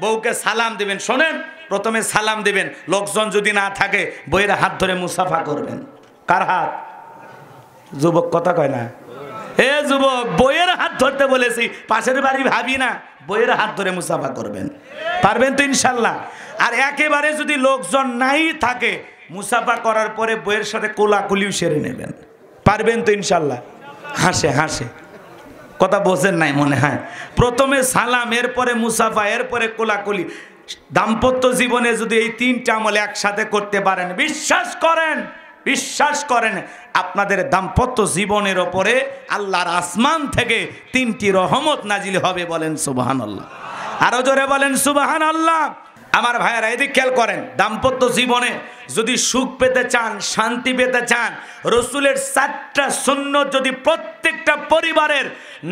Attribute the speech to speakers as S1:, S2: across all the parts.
S1: বউকে সালাম দিবেন। শোনেন, প্রথমে সালাম দিবেন, লোকজন যদি না থাকে বইয়ের হাত ধরে মুসাফা করবেন। কার হাত? যুবক কথা কয় না। এ যুবক, বইয়ের হাত ধরতে বলেছি, পাশের বাড়ি ভাবি না, বইয়ের হাত ধরে মুসাফা করবেন। পারবেন তো ইনশাল্লাহ? আর একেবারে যদি লোকজন নাই থাকে, মুসাফা করার পরে বইয়ের সাথে কোলাকুলিও সেরে নেবেন। পারবেন তো ইনশাল্লাহ? হাসে হাসে, কথা বোঝেন নাই মনে হয়। প্রথমে সালাম, এরপরে মুসাফা, এরপরে কোলাকুলি। দাম্পত্য জীবনে যদি এই তিনটা আমল একসাথে করতে পারেন, বিশ্বাস করেন আপনাদের দাম্পত্য জীবনের ওপরে আল্লাহর আসমান থেকে 3টি রহমত নাজিল হবে। বলেন সুবহানাল্লাহ। আরো জোরে বলেন সুবহানাল্লাহ। আমার ভাইয়েরা, এদিকে খেয়াল করেন, দাম্পত্য জীবনে যদি সুখ পেতে চান, শান্তি পেতে চান, রসুলের 4টা সুন্নত যদি প্রত্যেকটা পরিবারের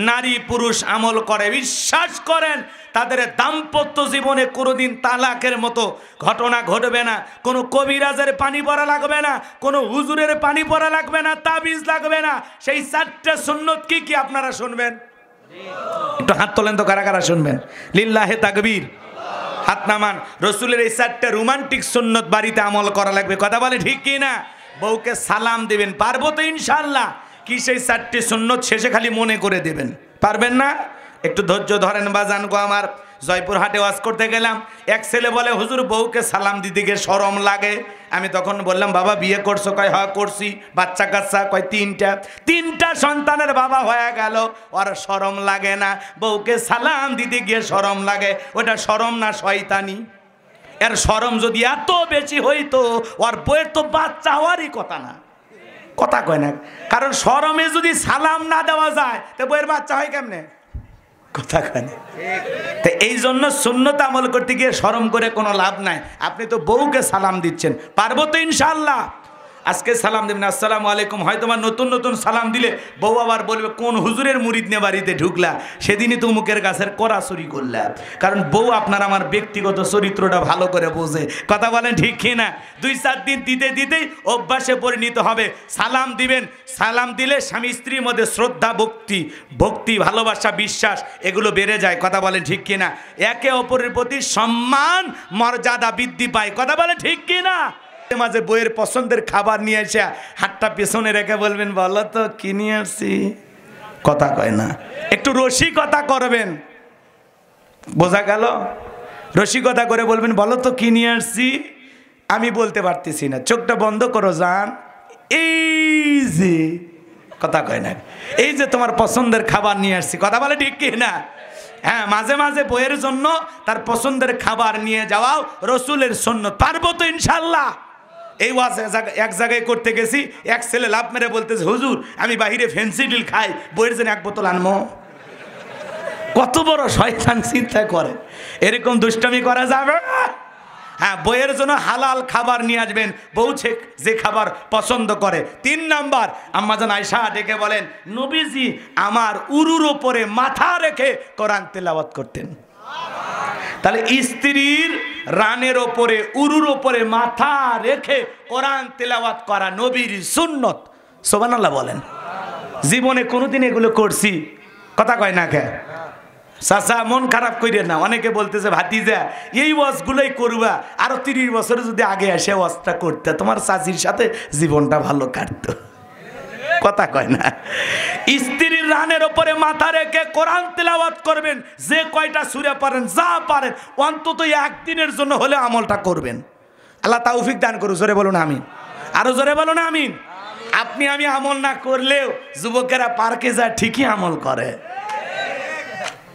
S1: নারী পুরুষ আমল করে, বিশ্বাস করেন তাদের দাম্পত্য জীবনে কোনোদিন তালাকের মতো ঘটনা ঘটবে না। কোনো কবিরাজের পানি পড়া লাগবে না, কোনো হুজুরের পানি পড়া লাগবে না, তাবিজ লাগবে না। সেই 4টা সুন্নত কি কি আপনারা শুনবেন? একটু হাত তোলেন তো, কারা কারা শুনবেন? লিল্লাহে তাকবীর। হাত নামান। রসুলের এই 4টা রোমান্টিক সুন্নত বাড়িতে আমল করা লাগবে। কথা বলে ঠিক কি না? বউকে সালাম দিবেন, পারবো তো ইনশাল্লাহ? কি সেই 4টি সুন্নত শেষে খালি মনে করে দেবেন? পারবেন না? একটু ধৈর্য ধরেন বাজান গো আমার। জয়পুরহাটে ওয়াজ করতে গেলাম, এক ছেলে বলে, হুজুর বউকে সালাম দিতে গিয়ে শরম লাগে। আমি তখন বললাম, বাবা বিয়ে করছো? কয় হ্যাঁ করছি। বাচ্চা কাচ্চা? কয় 3টা সন্তানের বাবা হয়ে গেল, ওর শরম লাগে না? বউকে সালাম দিতে গিয়ে শরম লাগে, ওটা শরম না শয়তানি? এর শরম যদি এত বেশি হইতো, ওর বউয়ের তো বাচ্চা হওয়ারই কথা না। কথা কয় না, কারণ শরমে যদি সালাম না দেওয়া যায় তো বউয়ের বাচ্চা হয় কেমনে? কথা কয় না। তো এই জন্য সুন্নত আমল করতে গিয়ে শরম করে কোনো লাভ নাই। আপনি তো বউকে সালাম দিচ্ছেন, পারবো তো ইনশাল্লাহ? আজকে সালাম দেবেন, আসসালামু আলাইকুম। হয়তো আমার নতুন নতুন সালাম দিলে বউ আবার বলবে, কোন হুজুরের মুরিদ নিয়ে বাড়িতে ঢুকলা, সেদিনই তো মুখের গাছের কড়া চুরি করলা। কারণ বউ আপনার আমার ব্যক্তিগত চরিত্রটা ভালো করে বোঝে। কথা বলেন ঠিক কি না? 2-4 দিন দিতে দিতেই অভ্যাসে পরিণত হবে। সালাম দিবেন, সালাম দিলে স্বামী স্ত্রীর মধ্যে শ্রদ্ধা, ভক্তি, ভালোবাসা, বিশ্বাস এগুলো বেড়ে যায়। কথা বলেন ঠিক কি না? একে অপরের প্রতি সম্মান, মর্যাদা বৃদ্ধি পায়। কথা বলেন ঠিক কি না? মাঝে বইয়ের পছন্দের খাবার নিয়ে এসে হাতটা পেছনে রেখে বলবেন, বলো তো কি নিয়ে আসছি। কথা কয় না। একটু রসিকতা করবেন, বোঝা গেল? রসিকতা করে বলবেন, বলো তো কি নিয়ে আসছি। আমি বলতে পারতেছি না, চোখটা বন্ধ করো জান। এই যে, কথা কয় না, এই যে তোমার পছন্দের খাবার নিয়ে আসছি। কথা বলে ঠিক কি না? হ্যাঁ, মাঝে মাঝে বইয়ের জন্য তার পছন্দের খাবার নিয়ে যাওয়াও রসুলের সুন্নত। পারবো তো ইনশাল্লাহ? এই ওয়াজ এক জায়গায় করতে গেছি, এক ছেলে লাভ মেরে বলতেছে, হুজুর আমি বাহিরে ফেন্সিডিল খাই, বইয়ের জন্য 1 বোতল আনবো। কত বড় শয়তান চিন্তা করে, এরকম দুষ্টামি করা যাবে? হ্যাঁ, বইয়ের জন্য হালাল খাবার নিয়ে আসবেন, বউ যে খাবার পছন্দ করে। 3 নাম্বার, আম্মাজান আয়েশা ডেকে বলেন, নবীজি আমার উরুর ওপরে মাথা রেখে কোরআন তেলাওয়াত করতেন। তাহলে স্ত্রীর রানের ওপরে, উরুর ওপরে মাথা রেখে কোরআন তেলাওয়াত করা নবীর সুন্নত। সুবহানাল্লাহ বলেন। জীবনে কোনোদিন এগুলো করছি? কথা কয় না কে? চাচা মন খারাপ কইরে না। অনেকে বলতেছে, ভাতিজা এই ওয়াজগুলোই করবা, আরো 30 বছরে যদি আগে এসে ওয়াজটা করতে, তোমার চাচির সাথে জীবনটা ভালো কাটতো। কথা কয় না। স্ত্রীর রানের ওপরে মাথা রেখে কোরআন তেলাওয়াত করবেন। যে কয়টা সূরা পারেন, যা পারেন, অন্তত একদিনের জন্য হলে আমলটা করবেন। আল্লাহ তৌফিক দান করুন। জোরে বলুন আমিন। আরো জোরে বলুন আমিন। আপনি আমি আমল না করলেও যুবকেরা পার্কে যায় ঠিকই আমল করে।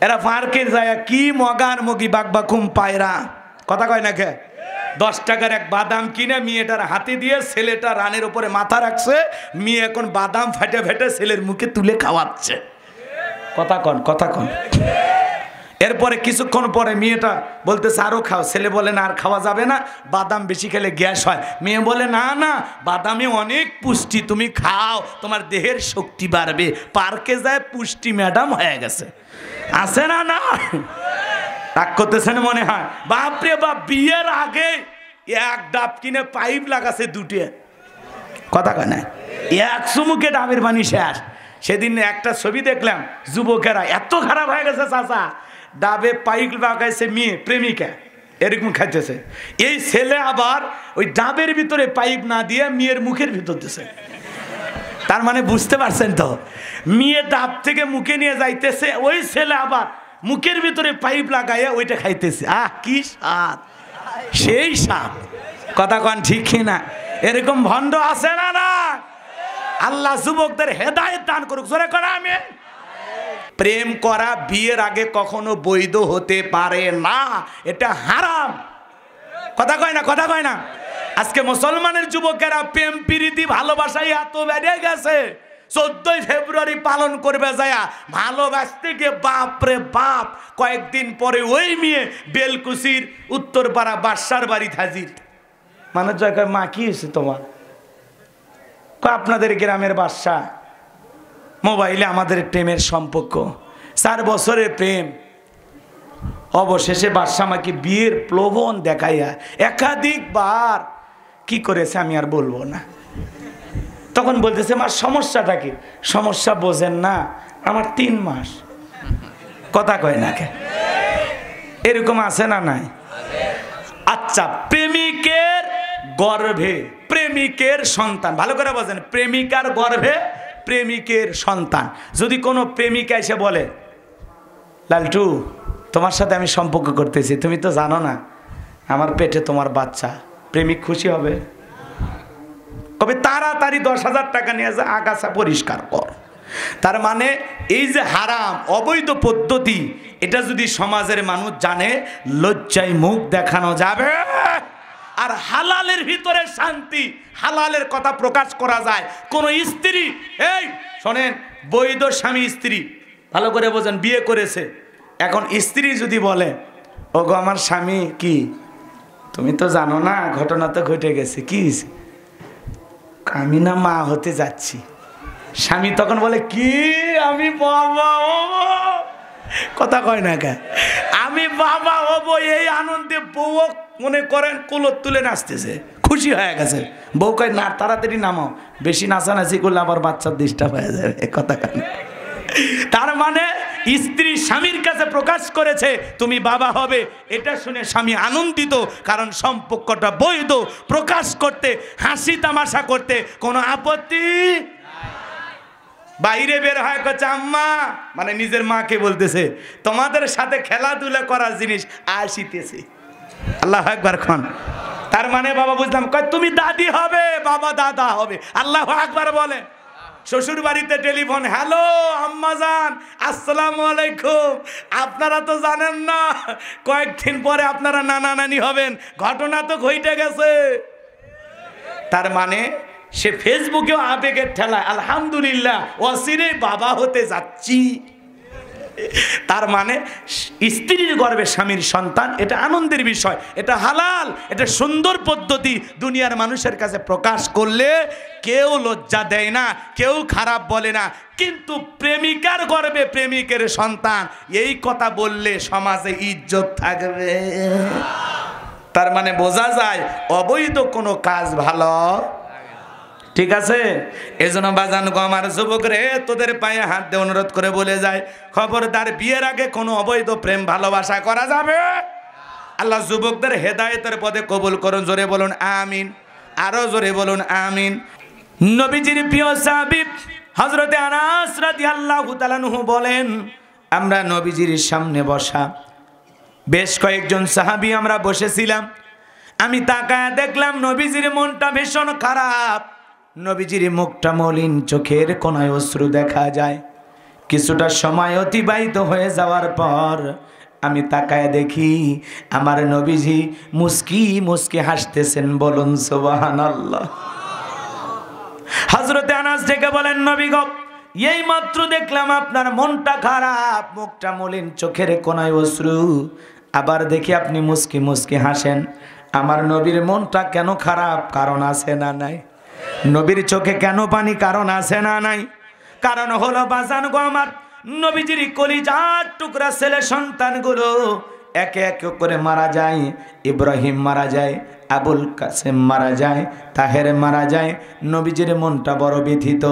S1: এরা পার্কে যায় কি মগার মগি বাগবাকুম পায়রা। কথা কয় না কে? 10 টাকার এক বাদাম কিনে মেয়েটার হাতে দিয়ে ছেলেটা রানের উপরে মাথা রাখছে, মেয়ে এখন বাদাম ফেটে ফেটে ছেলের মুখে তুলে খাওয়াচ্ছে। কথা কন, কথা কন। এরপরে কিছুক্ষণ পরে মেয়েটা বলতেছে আরো খাও, ছেলে বলে না আর খাওয়া যাবে না, বাদাম বেশি খেলে গ্যাস হয়। মেয়ে বলে না না, বাদামে অনেক পুষ্টি, তুমি খাও, তোমার দেহের শক্তি বাড়বে। পার্কে যায় পুষ্টি ম্যাডাম হয়ে গেছে। আছে না? না রাগ করতেছেন মনে হয়। বাপরে বাপ, বিয়ের আগে 1 ডাব কিনে পাইপ লাগাছে 2টে। কথা কয় না? 1 চুমুকে ডাবের পানি শেষ। সেদিন একটা ছবি দেখলাম, যুবকেরা এত খারাপ হয়ে গেছে চাচা, ডাবে পাইপ লাগাইছে মেয়ে প্রেমিকা, এরকম খাইতেছে। এই ছেলে আবার ওই ডাবের ভিতরে পাইপ না দিয়ে মেয়ের মুখের ভিতর দিছে। তার মানে বুঝতে পারছেন তো, মেয়ে ডাব থেকে মুখে নিয়ে যাইতেছে, ওই ছেলে আবার মুখের ভিতরে পাইপ লাগাইয়া ওইটা খাইতেছে। কি স্বাদ, সেই স্বাদ। কথা কন ঠিক কিনা? এরকম ভণ্ড আছে না? না, আল্লাহ যুবকদের হেদায়েত দান করুক। জোরে করে আমিন। প্রেম করা বিয়ের আগে কখনো বৈধ হতে পারে না, এটা হারাম। কথা কয় না? কথা কয় না? আজকে মুসলমানের যুবকেরা প্রেম প্রীতি ভালোবাসায় এত বেড়ে গেছে, 14 ফেব্রুয়ারি পালন করবে যায়া ভালোবাসতে গিয়ে বাপরে বাপ কয়েকদিন পরে ওই মেয়ে বেলকুচির উত্তরপাড়া বাদশার বাড়ি হাজির। মানুষ জয়, মা কি হয়েছে তোমার? আপনাদের গ্রামের বাদশা, মোবাইলে আমাদের প্রেমের সম্পর্ক, 4 বছরের প্রেম। অবশেষে বাদশা আমাকে বিয়ের প্রলোভন দেখাইয়া একাধিকবার কি করেছে আমি আর বলবো না। তখন বলতেছে, আমার সমস্যাটা কি? সমস্যা বোঝেন না, আমার 3 মাস। কথা কয় না কে? এরকম আছে না নাই? আচ্ছা, প্রেমিকের গর্ভে প্রেমিকের সন্তান, ভালো করে বোঝেন, প্রেমিকার গর্ভে প্রেমিকের সন্তান। যদি কোনো প্রেমিকা এসে বলে, লালটু তোমার সাথে আমি সম্পর্ক করতেছি, তুমি তো জানো না আমার পেটে তোমার বাচ্চা, প্রেমিক খুশি হবে? কবে তাড়াতাড়ি 10,000 টাকা নিয়ে যা, আগাছা পরিষ্কার কর। তার মানে এই যে হারাম অবৈধ পদ্ধতি, এটা যদি সমাজের মানুষ জানে, লজ্জায় মুখ দেখানো যাবে। আর হালালের ভিতরে শান্তি, হালালের কথা প্রকাশ করা যায়। কোন স্ত্রী, এই শোনেন, বৈধ স্বামী স্ত্রী, ভালো করে বোঝেন, বিয়ে করেছে, এখন স্ত্রী যদি বলে, ওগো আমার স্বামী কি, তুমি তো জানো না ঘটনা তো ঘটে গেছে, কি আমি না মা হতে যাচ্ছি। স্বামী তখন বলে, কি আমি বাবা হবো? কথা কয় না কে? আমি বাবা হবো, এই আনন্দে বউ মনে করেন কোলত তুলে নাচতেছে, খুশি হয়ে গেছে। বউ কয়, না তাড়াতাড়ি নামাও, বেশি নাচানাচি করলে আবার বাচ্চার ডিস্টার্ব হয়ে যাবে। কথা কেন? তার মানে স্ত্রী স্বামীর কাছে প্রকাশ করেছে তুমি বাবা হবে, এটা শুনে স্বামী আনন্দিত, কারণ সম্পর্কটা বৈধ। প্রকাশ করতে, হাসি তামাশা করতে কোনো আপত্তি। বাইরে বের হয় কচ্ছে, আম্মা, মানে নিজের মাকে বলতেছে, তোমাদের সাথে খেলাধুলা করার জিনিস আসিতেছে। আল্লাহ আকবার খান। তার মানে বাবা বুঝলাম, কয় তুমি দাদি হবে, বাবা দাদা হবে। আল্লাহ আকবার বলে। শ্বশুর বাড়িতে টেলিফোন, হ্যালো আম্মাজান, আসসালামু আলাইকুম। আপনারা তো জানেন না, কয়েকদিন পরে আপনারা নানা নানি হবেন, ঘটনা তো ঘটে গেছে। তার মানে সে ফেসবুকেও আবেগের ঠেলায়, আলহামদুলিল্লাহ অচিরেই বাবা হতে যাচ্ছি। তার মানে স্ত্রীর গর্ভে স্বামীর সন্তান, এটা আনন্দের বিষয়, এটা হালাল, এটা সুন্দর পদ্ধতি। দুনিয়ার মানুষের কাছে প্রকাশ করলে কেউ লজ্জা দেয় না, কেউ খারাপ বলে না। কিন্তু প্রেমিকার গর্ভে প্রেমিকের সন্তান, এই কথা বললে সমাজে ইজ্জত থাকবে। তার মানে বোঝা যায় অবৈধ কোনো কাজ ভালো, ঠিক আছে? এজন্য বাজান গো আমার যুবক রে, তোদের পায়ে হাত দিয়ে অনুরোধ করে বলে যায়, খবরদার বিয়ের আগে কোনো অবৈধ প্রেম ভালোবাসা করা যাবে। আল্লাহ যুবকদের হেদায়েতের পথে কবুল করুন। জোরে বলুন আমিন, আরো জোরে বলুন আমিন। নবীজির প্রিয় সাহাবী হযরতে আনাস রাদিয়াল্লাহু তাআলা আনহু বলেন, আমরা নবীজির সামনে বসা বেশ কয়েকজন সাহাবী আমরা বসেছিলাম। আমি তাকায় দেখলাম নবীজির মনটা ভীষণ খারাপ, নবীজির মুখটা মলিন, চোখের কোনায় অশ্রু দেখা যায়। কিছুটা সময় অতিবাহিত হয়ে যাওয়ার পর আমি তাকায় দেখি আমার নবীজি মুস্কি মুস্কি হাসতেছেন। বলুন সুবহানাল্লাহ। হযরতে আনাস ডেকে বলেন, নবী গো, এই মাত্র দেখলাম আপনার মনটা খারাপ, মুখটা মলিন, চোখের কোনায় অশ্রু, আবার দেখি আপনি মুস্কি মুস্কি হাসেন। আমার নবীর মনটা কেন খারাপ? কারণ আছে না নাই? নবীর চোখে কেন পানি? কারণ আছে না নাই? কারণ হলো বাজান গো আমার, নবীজির কলিজার টুকরা ছেলে সন্তানগুলো একে একে করে মারা যায়। ইব্রাহিম মারা যায়, আবুল কাসেম মারা যায়, তাহের মারা যায়। নবীজির মনটা বড় ব্যথিত।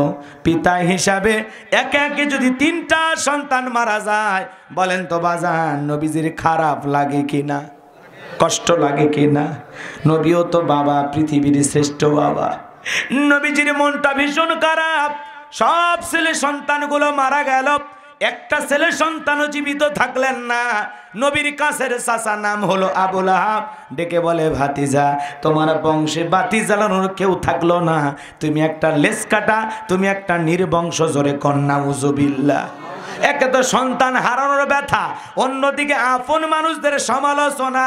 S1: পিতা হিসাবে একে একে যদি 3টা সন্তান মারা যায়, বলেন তো বাজান নবীজির খারাপ লাগে কিনা, কষ্ট লাগে কিনা? নবীও তো বাবা, পৃথিবীর শ্রেষ্ঠ বাবা। নবীজির মনটা ভীষণ খারাপ। সব ছেলে সন্তানগুলো মারা গেল, একটা ছেলে সন্তানও জীবিত থাকলেন না। নবীর কাছের চাচা নাম হলো আবুল আহাব, ডেকে বলে ভাতিজা, তোমার বংশে বাতি জ্বালানোর কেউ থাকলো না, তুমি একটা লেজ কাটা, তুমি একটা নির্বংশ, জোরে কন্যা উজুবিল্লাহ। একে তো সন্তান হারানোর ব্যথা, অন্যদিকে আপন মানুষদের সমালোচনা।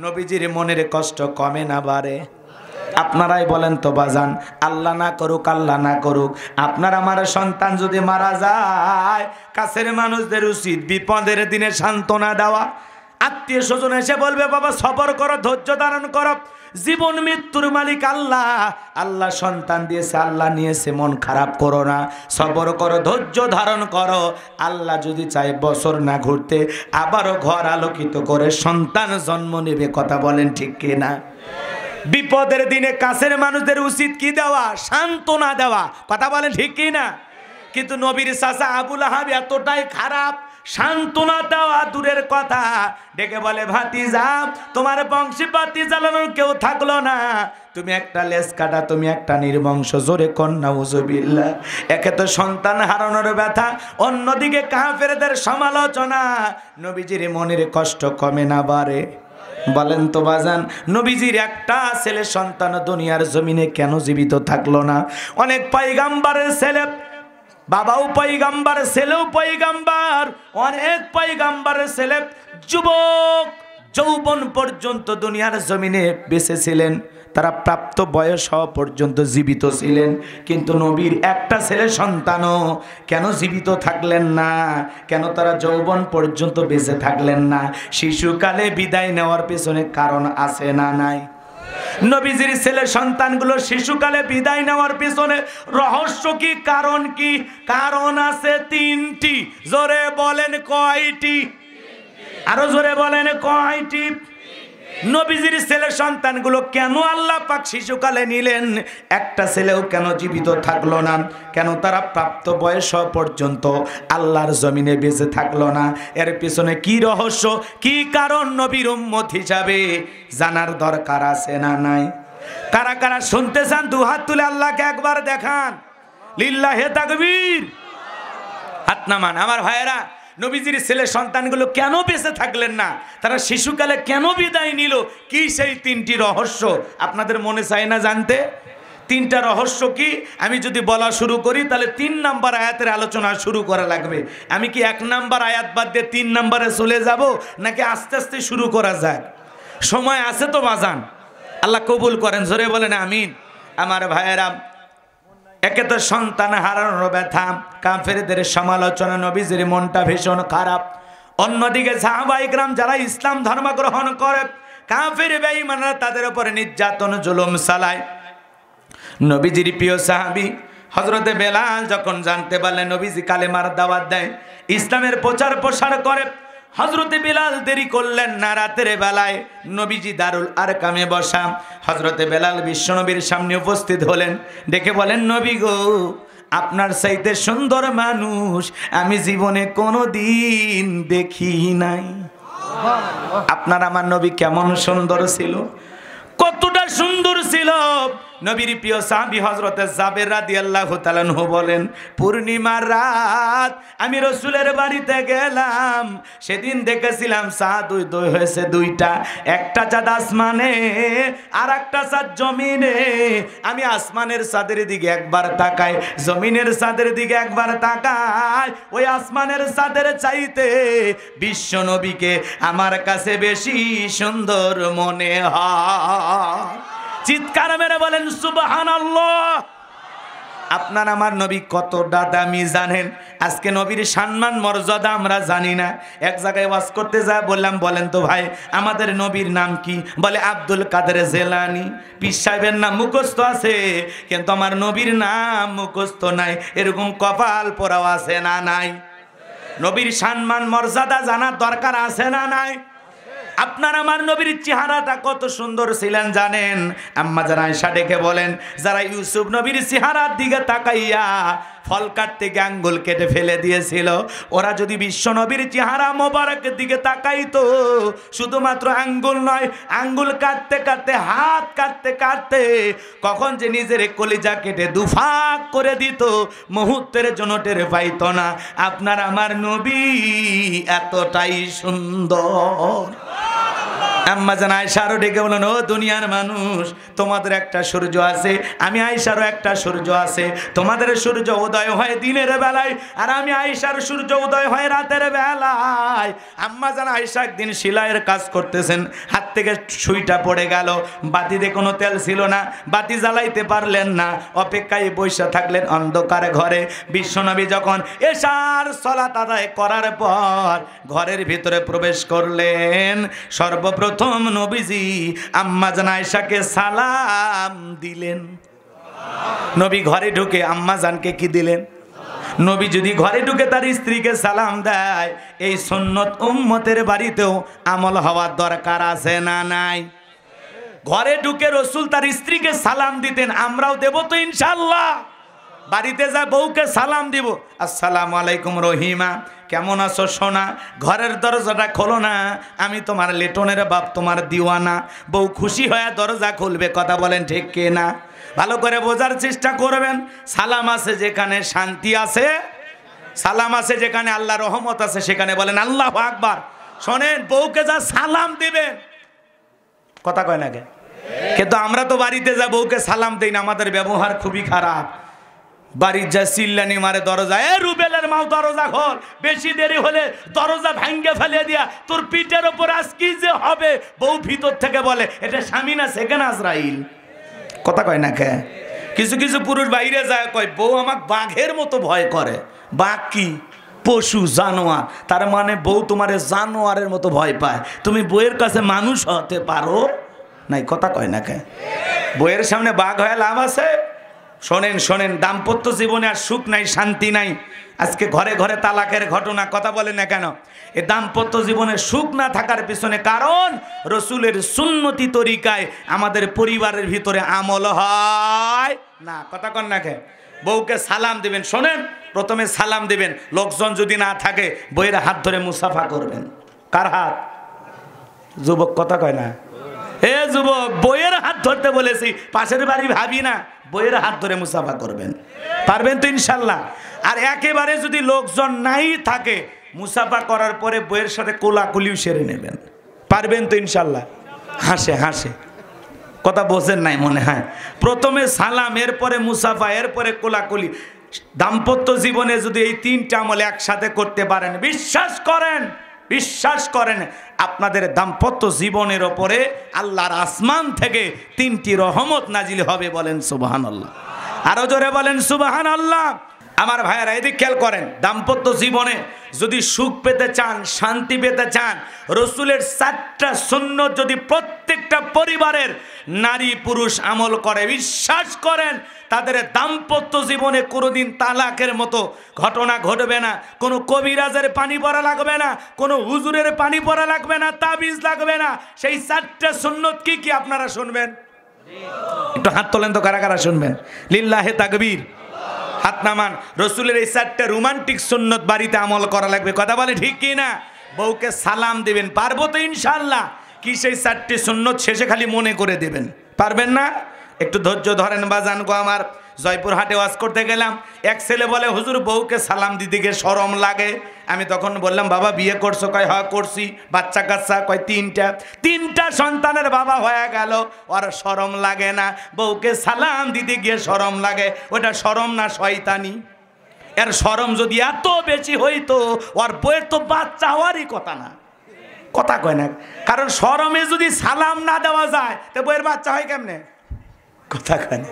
S1: নবীজির মনের কষ্ট কমে না বাড়ে? আপনারাই বলেন তো বাজান, আল্লাহ না করুক, আল্লাহ না করুক, আপনার আমার সন্তান যদি মারা যায়, কাছের মানুষদের উচিত বিপদের দিনে সান্ত্বনা দেওয়া। আত্মীয় স্বজন এসে বলবে বাবা সবর করো, ধৈর্য ধারণ করো, জীবন মৃত্যুর মালিক আল্লাহ, আল্লাহ সন্তান দিয়েছে, আল্লাহ নিয়েছে, মন খারাপ করো না, সবর করো, ধৈর্য ধারণ করো। আল্লাহ যদি চায় বছর না ঘুরতে আবারও ঘর আলোকিত করে সন্তান জন্ম নেবে। কথা বলেন ঠিক কিনা? বিপদের দিনে কাছের মানুষদের উচিত কি দেওয়া? সান্ত্বনা দেওয়া। কথা বলেন ঠিক কিনা? কিন্তু নবীর চাচা আবুল আহাব এতটাই খারাপ, সান্ত্বনা দেওয়া দূরের কথা, ডেকে বলে ভাতিজা, তোমার বংশে বাতি জ্বালানোর কেউ থাকলো না, তুমি একটা লেজ কাটা, তুমি একটা নির্বংশ, জোরে কন্যা উজুবিল্লাহ। একে তো সন্তান হারানোর ব্যথা, অন্যদিকে কাফেরদের সমালোচনা। নবীজির মনের কষ্ট কমে না বাড়ে? বলেন তো বাজান নবীজির একটা ছেলে সন্তান দুনিয়ার জমিনে কেন জীবিত থাকলো না? অনেক পয়গাম্বরের ছেলে, বাবাও পয়গাম্বর, ছেলেও পয়গাম্বর, অনেক পয়গাম্বরের ছেলে যুবক যৌবন পর্যন্ত দুনিয়ার জমিনে বেঁচে ছিলেন, তারা প্রাপ্ত বয়স হওয়া পর্যন্ত জীবিত ছিলেন। কিন্তু নবীর একটা ছেলে সন্তানও কেন জীবিত থাকলেন না? কেন তারা যৌবন পর্যন্ত বেঁচে থাকলেন না? শিশুকালে বিদায় নেওয়ার পেছনে কারণ আছে না নাই? নবীজির ছেলে সন্তানগুলো শিশুকালে বিদায় নেওয়ার পিছনে রহস্য কি, কারণ কি? কারণ আছে 3টি। জোরে বলেন কয়টি? আরো জোরে বলেন কয়টি? নবীজির ছেলে সন্তানগুলো কেন আল্লাহ পাক শিশুকালে নিলেন? একটা ছেলেও কেন জীবিত থাকলো না? কেন তারা প্রাপ্ত বয়স পর্যন্ত আল্লাহর জমিনে বেঁচে থাকলো না? এর পিছনে কি রহস্য, কি কারণ নবীর উম্মত হিসাবে জানার দরকার আছে না নাই? কারা কারা শুনতে চান দুহাত তুলে আল্লাহকে একবার দেখান। লিল্লাহে তাকবীর। হাত নামান। আমার ভাইয়েরা, নবীজির ছেলে সন্তানগুলো কেন বেঁচে থাকলেন না? তারা শিশুকালে কেন বিদায় নিল? কি সেই 3টি রহস্য আপনাদের মনে চায় না জানতে? 3টা রহস্য কি? আমি যদি বলা শুরু করি তাহলে 3 নাম্বার আয়াতের আলোচনা শুরু করা লাগবে। আমি কি 1 নাম্বার আয়াত বাদ দিয়ে 3 নাম্বারে চলে যাব, নাকি আস্তে আস্তে শুরু করা যায়? সময় আছে তো বাজান? আল্লাহ কবুল করেন, জোরে বলেন আমিন। আমার ভাইয়েরা, একে তো সন্তান হারানোর ব্যথা, কাফেরদের সমালোচনা, নবীজির মনটা ভীষণ খারাপ। অন্যদিকে সাহাবায়ে কেরাম যারা ইসলাম ধর্ম গ্রহণ করে, কাফের বেঈমানরা তাদের উপরে নির্যাতন জুলুম চালায়। নবীজির প্রিয় সাহাবী হযরতে বেলাল যখন জানতে পারলেন নবীজি কালেমার দাওয়াত দেয়, ইসলামের প্রচার প্রসার করে, হযরতে বেলাল দেরি করলেন না। রাতের বেলায় নবীজি দারুল আরকামে বসা, হযরতে বেলাল বিশ্বনবীর সামনে উপস্থিত হলেন। ডেকে বলেন, নবী গো, আপনার চাইতে সুন্দর মানুষ আমি জীবনে কোনো দিন দেখি নাই। আপনার আমার নবী কেমন সুন্দর ছিল, কতটা সুন্দর ছিল! নবীর প্রিয় সাহাবী হযরতে জাবের রাদিয়াল্লাহু তাআলা আনহু বলেন, পূর্ণিমার রাত আমি রাসূলের বাড়িতে গেলাম, সেদিন দেখেছিলাম চাঁদ উদয় হয়েছে 2টা, একটা চাঁদ আসমানে আর একটা চাঁদ জমিনে। আমি আসমানের চাঁদের দিকে একবার তাকাই, জমিনের চাঁদের দিকে একবার তাকাই, ওই আসমানের চাঁদের চাইতে বিশ্ব নবীকে আমার কাছে বেশি সুন্দর মনে হয়। চিৎকার মেরে বলেন সুবহানাল্লাহ। আপনার আমার নবী কতটা দামি জানেন? আজকে নবীর সম্মান মর্যাদা আমরা জানি না। এক জায়গায় ওয়াজ করতে যা বললাম, বলেন তো ভাই আমাদের নবীর নাম কি? বলে আব্দুল কাদের জেলানি। পীর সাহেবের নাম মুখস্থ আছে, কিন্তু আমার নবীর নাম মুখস্থ নাই। এরকম কপাল পোড়াও আছে না নাই? নবীর সম্মান মর্যাদা জানার দরকার আছে না নাই? আপনার আমার নবীর চেহারাটা কত সুন্দর ছিলেন জানেন? আম্মা জান আয়েশা ডেকে বলেন, যারা ইউসুফ নবীর চেহারার দিকে তাকাইয়া ফল কাটতে গিয়ে আঙ্গুল কেটে ফেলে দিয়েছিল, ওরা যদি বিশ্ব নবীর চেহারা মোবারকের দিকে তাকাইতো, শুধুমাত্র আঙ্গুল নয়, আঙ্গুল কাটতে কাটতে, হাত কাটতে কাটতে কখন যে নিজের কলিজা কেটে দুফাক করে দিত, মুহূর্তের জন্য টের পাইতো না। আপনার আমার নবী এতটাই সুন্দর। আম্মা জান আয়েশারও ডেকে বলেন, ও দুনিয়ার মানুষ, তোমাদের একটা সূর্য আছে, আমি আয়েশারও একটা সূর্য আছে। তোমাদের সূর্য উদয় হয় দিনের বেলায়, আর আমি আয়েশার সূর্য উদয় হয় রাতের বেলায়। আম্মা জান আয়েশা একদিন সেলাইয়ের কাজ করতেছেন, হাত থেকে সুইটা পড়ে গেল, বাতিতে কোনো তেল ছিল না, বাতি জ্বালাইতে পারলেন না, অপেক্ষায় বসে থাকলেন অন্ধকার ঘরে। বিশ্বনবী যখন এশার সালাত আদায় করার পর ঘরের ভিতরে প্রবেশ করলেন, সর্বপ্রথম নবীজি আম্মা জান আয়েশাকে সালাম দিলেন। নবী ঘরে ঢুকে আম্মা জানকে কি দিলেন? নবী যদি ঘরে ঢুকে তার স্ত্রীকে সালাম দেয়, এই সুন্নত উম্মতের বাড়িতেও আমল হওয়ার দরকার আছে না নাই? ঘরে ঢুকে রসুল তার স্ত্রীকে সালাম দিতেন, আমরাও দেব তো ইনশাআল্লাহ। বাড়িতে যা বউকে সালাম দিব, আসসালামু আলাইকুম রহিমা, কেমন আছো সোনা? ঘরের দরজাটা খোলো না, আমি তোমার লিটনের বাপ, তোমার দিওয়ানা। বউ খুশি হয়ে দরজা খুলবে, কথা বলেন ঠিক কে না? ভালো করে বোঝার চেষ্টা করবেন। সালাম আছে যেখানে শান্তি আছে, সালাম আছে যেখানে আল্লাহ রহমত আছে, সেখানে বলেন আল্লাহু আকবার। শোনেন, বউকে যা সালাম দিবেন, কথা কয় না কে? কিন্তু আমরা তো বাড়িতে যা বউকে সালাম দেই না, আমাদের ব্যবহার খুবই খারাপ। বাড়ির যা চিল্লানি মারে দরজা, এ রুবেলের মাও দরজা খোল, বেশি দেরি হলে দরজা ভাঙ্গে ফেলে দিয়া তোর পিঠের ওপর আজ কি যে হবে। বউ ভিতর থেকে বলে, এটা স্বামী না সেকেন্ড আজরাইল, কথা কয় না কে? কিছু কিছু পুরুষ বাইরে যায়, কয় বউ আমাকে বাঘের মতো ভয় করে। বাঘ কি? পশু, জানোয়ার। তার মানে বউ তোমারে জানোয়ারের মতো ভয় পায়, তুমি বউয়ের কাছে মানুষ হতে পারো নাই, কথা কয় না কে? বউয়ের সামনে বাঘ হয়ে লাভ আছে? শোনেন শোনেন, দাম্পত্য জীবনে আর সুখ নাই, শান্তি নাই। আজকে ঘরে ঘরে তালাকের ঘটনা, কথা বলেন না কেন? এই দাম্পত্য জীবনে সুখ না থাকার পিছনে কারণ রসুলের সুন্নতি তরিকায় আমাদের পরিবারের ভিতরে আমল হয় না, কথা কন না কে? বউকে সালাম দিবেন, শোনেন, প্রথমে সালাম দিবেন, লোকজন যদি না থাকে বউয়ের হাত ধরে মুসাফা করবেন। কার হাত? যুবক, কথা কয় না? এ যুবক, বউয়ের হাত ধরতে বলেছি, পাশের বাড়ি ভাবি না, বউয়ের হাত ধরে মুসাফা করবেন। পারবেন তো ইনশাল্লাহ? আর একেবারে যদি লোকজন নাই থাকে, মুসাফা করার পরে বউয়ের সাথে কোলাকুলিও সেরে নেবেন। পারবেন তো ইনশাল্লাহ? হাসে হাসে, কথা বোঝেন নাই মনে হয়? প্রথমে সালাম, এরপরে মুসাফা, এরপরে কোলাকুলি। দাম্পত্য জীবনে যদি এই তিনটা আমল একসাথে করতে পারেন, বিশ্বাস করেন, বিশ্বাস করেন, আপনাদের দাম্পত্য জীবনের ওপরে আল্লাহর আসমান থেকে 3টি রহমত নাজিল হবে। বলেন সুবহানাল্লাহ, আরো জোরে বলেন সুবহানাল্লাহ। আমার ভাইয়েরা, এদিক খেয়াল করেন, দাম্পত্য জীবনে যদি সুখ পেতে চান, শান্তি পেতে চান, রসুলের 4টা সুন্নত যদি প্রত্যেকটা পরিবারের নারী পুরুষ আমল করে, বিশ্বাস করেন তাদের দাম্পত্য জীবনে কোনোদিন তালাকের মতো ঘটনা ঘটবে না। কোনো কবিরাজের পানি পড়া লাগবে না, কোনো হুজুরের পানি পড়া লাগবে না, তাবিজ লাগবে না। সেই 4টা সুন্নত কি কি আপনারা শুনবেন? একটু হাত তোলেন তো, কারা কারা শুনবেন? লিল্লাহে তাকবীর, হাত নামান। রসুলের এই 4টা রোমান্টিক সুন্নত বাড়িতে আমল করা লাগবে, কথা বলে ঠিক কি না? বউকে সালাম দিবেন, পারবো তো ইনশাআল্লাহ? কি সেই 4টি সুন্নত শেষে খালি মনে করে দেবেন? পারবেন না? একটু ধৈর্য ধরেন বাজান গো আমার। জয়পুরহাটে ওয়াজ করতে গেলাম, এক ছেলে বলে, হুজুর বউকে সালাম দিতে গিয়ে শরম লাগে। আমি তখন বললাম, বাবা বিয়ে করছো? কয় হ্যাঁ করছি। বাচ্চা কাচ্চা? কয় 3টা সন্তানের বাবা হয়ে গেল, ওর শরম লাগে না? বউকে সালাম দিতে গিয়ে শরম লাগে, ওটা শরম না শয়তানি? এর শরম যদি এত বেশি হইতো, ওর বউয়ের তো বাচ্চা হওয়ারই কথা না, কথা কয় না? কারণ শরমে যদি সালাম না দেওয়া যায়, তো বউয়ের বাচ্চা হয় কেমনে, কথা কয় না?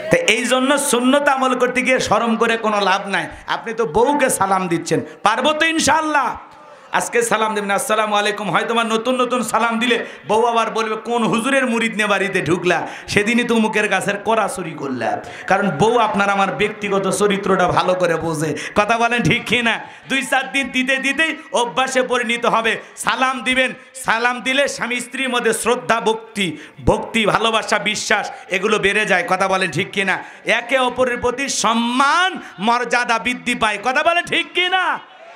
S1: তো এই জন্য সুন্নত আমল করতে গিয়ে শরম করে কোনো লাভ নাই। আপনি তো বউকে সালাম দিচ্ছেন, পারবো তো ইনশাআল্লাহ? আজকে সালাম দেবেন আসসালামু আলাইকুম, হয়তো আমার নতুন নতুন সালাম দিলে বউ আবার বলবে কোন হুজুরের মুরিদ নিয়ে বাড়িতে ঢুকলা, সেদিনই তো মুখের গাছের কড়া চুরি করলা। কারণ বউ আপনার আমার ব্যক্তিগত চরিত্রটা ভালো করে বোঝে, কথা বলেন ঠিক কিনা? 2-4 দিন দিতে দিতেই অভ্যাসে পরিণত হবে। সালাম দিবেন, সালাম দিলে স্বামী স্ত্রীর মধ্যে শ্রদ্ধা ভক্তি ভালোবাসা বিশ্বাস এগুলো বেড়ে যায়, কথা বলেন ঠিক কিনা? একে অপরের প্রতি সম্মান মর্যাদা বৃদ্ধি পায়, কথা বলেন ঠিক কিনা?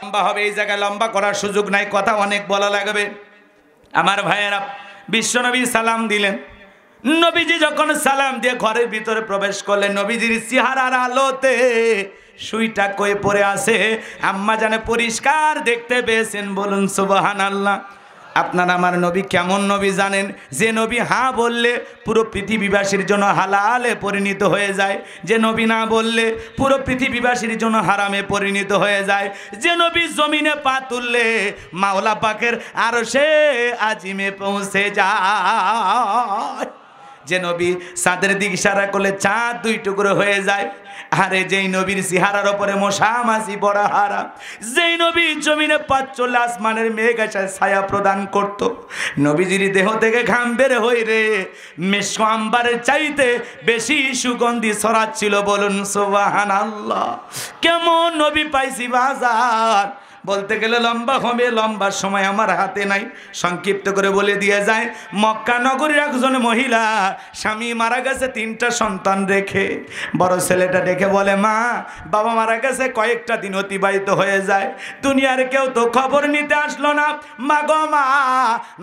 S1: লম্বা হবে, এই জায়গায় লম্বা করার সুযোগ নাই, কথা অনেক বলা লাগবে। আমার ভাইয়েরা, বিশ্বনবী সালাম দিলেন। নবীজি যখন সালাম দিয়ে ঘরের ভিতরে প্রবেশ করলেন, নবীজির চেহারার আলোতে সুইটা কই পড়ে আছে আম্মা জানে পরিষ্কার দেখতে পেয়েছেন, বলুন সুবহানাল্লাহ। আপনারা আমার নবী কেমন নবী জানেন? যে নবী হ্যাঁ বললে পুরো পৃথিবীবাসীর জন্য হালালে পরিণত হয়ে যায়, যে নবী না বললে পুরো পৃথিবীবাসীর জন্য হারামে পরিণত হয়ে যায়, যে নবী জমিনে পা তুললে মাওলা পাকের আরশে আজিমে পৌঁছে যায়, যে নবী চাঁদের দিকে ইশারা করলে চাঁদ 2 টুকরো হয়ে যায়। আরে যেই নবীর চেহারার ওপরে মশা মাছি পড়া হারাম, যেই নবী জমিনে পথ চলে আসমানের মেঘ এসে ছায়া প্রদান করত, নবীজির দেহ থেকে ঘাম বের হই রে মেশক আম্বারের চাইতে বেশি সুগন্ধি ছড়াচ্ছিল, বলুন সুবহানাল্লাহ। কেমন নবী পাইছি বাজার, বলতে গেলে লম্বা হবে, লম্বার সময় আমার হাতে নাই, সংক্ষিপ্ত করে বলে দিয়ে যায়। মক্কা নগরীর একজন মহিলা স্বামী মারা গেছে, 3টা সন্তান রেখে, বড় ছেলেটা ডেকে বলে মা বাবা মারা গেছে, কয়েকটা দিন অতিবাহিত হয়ে যায়, দুনিয়ার কেউ তো খবর নিতে আসলো না, মা গো মা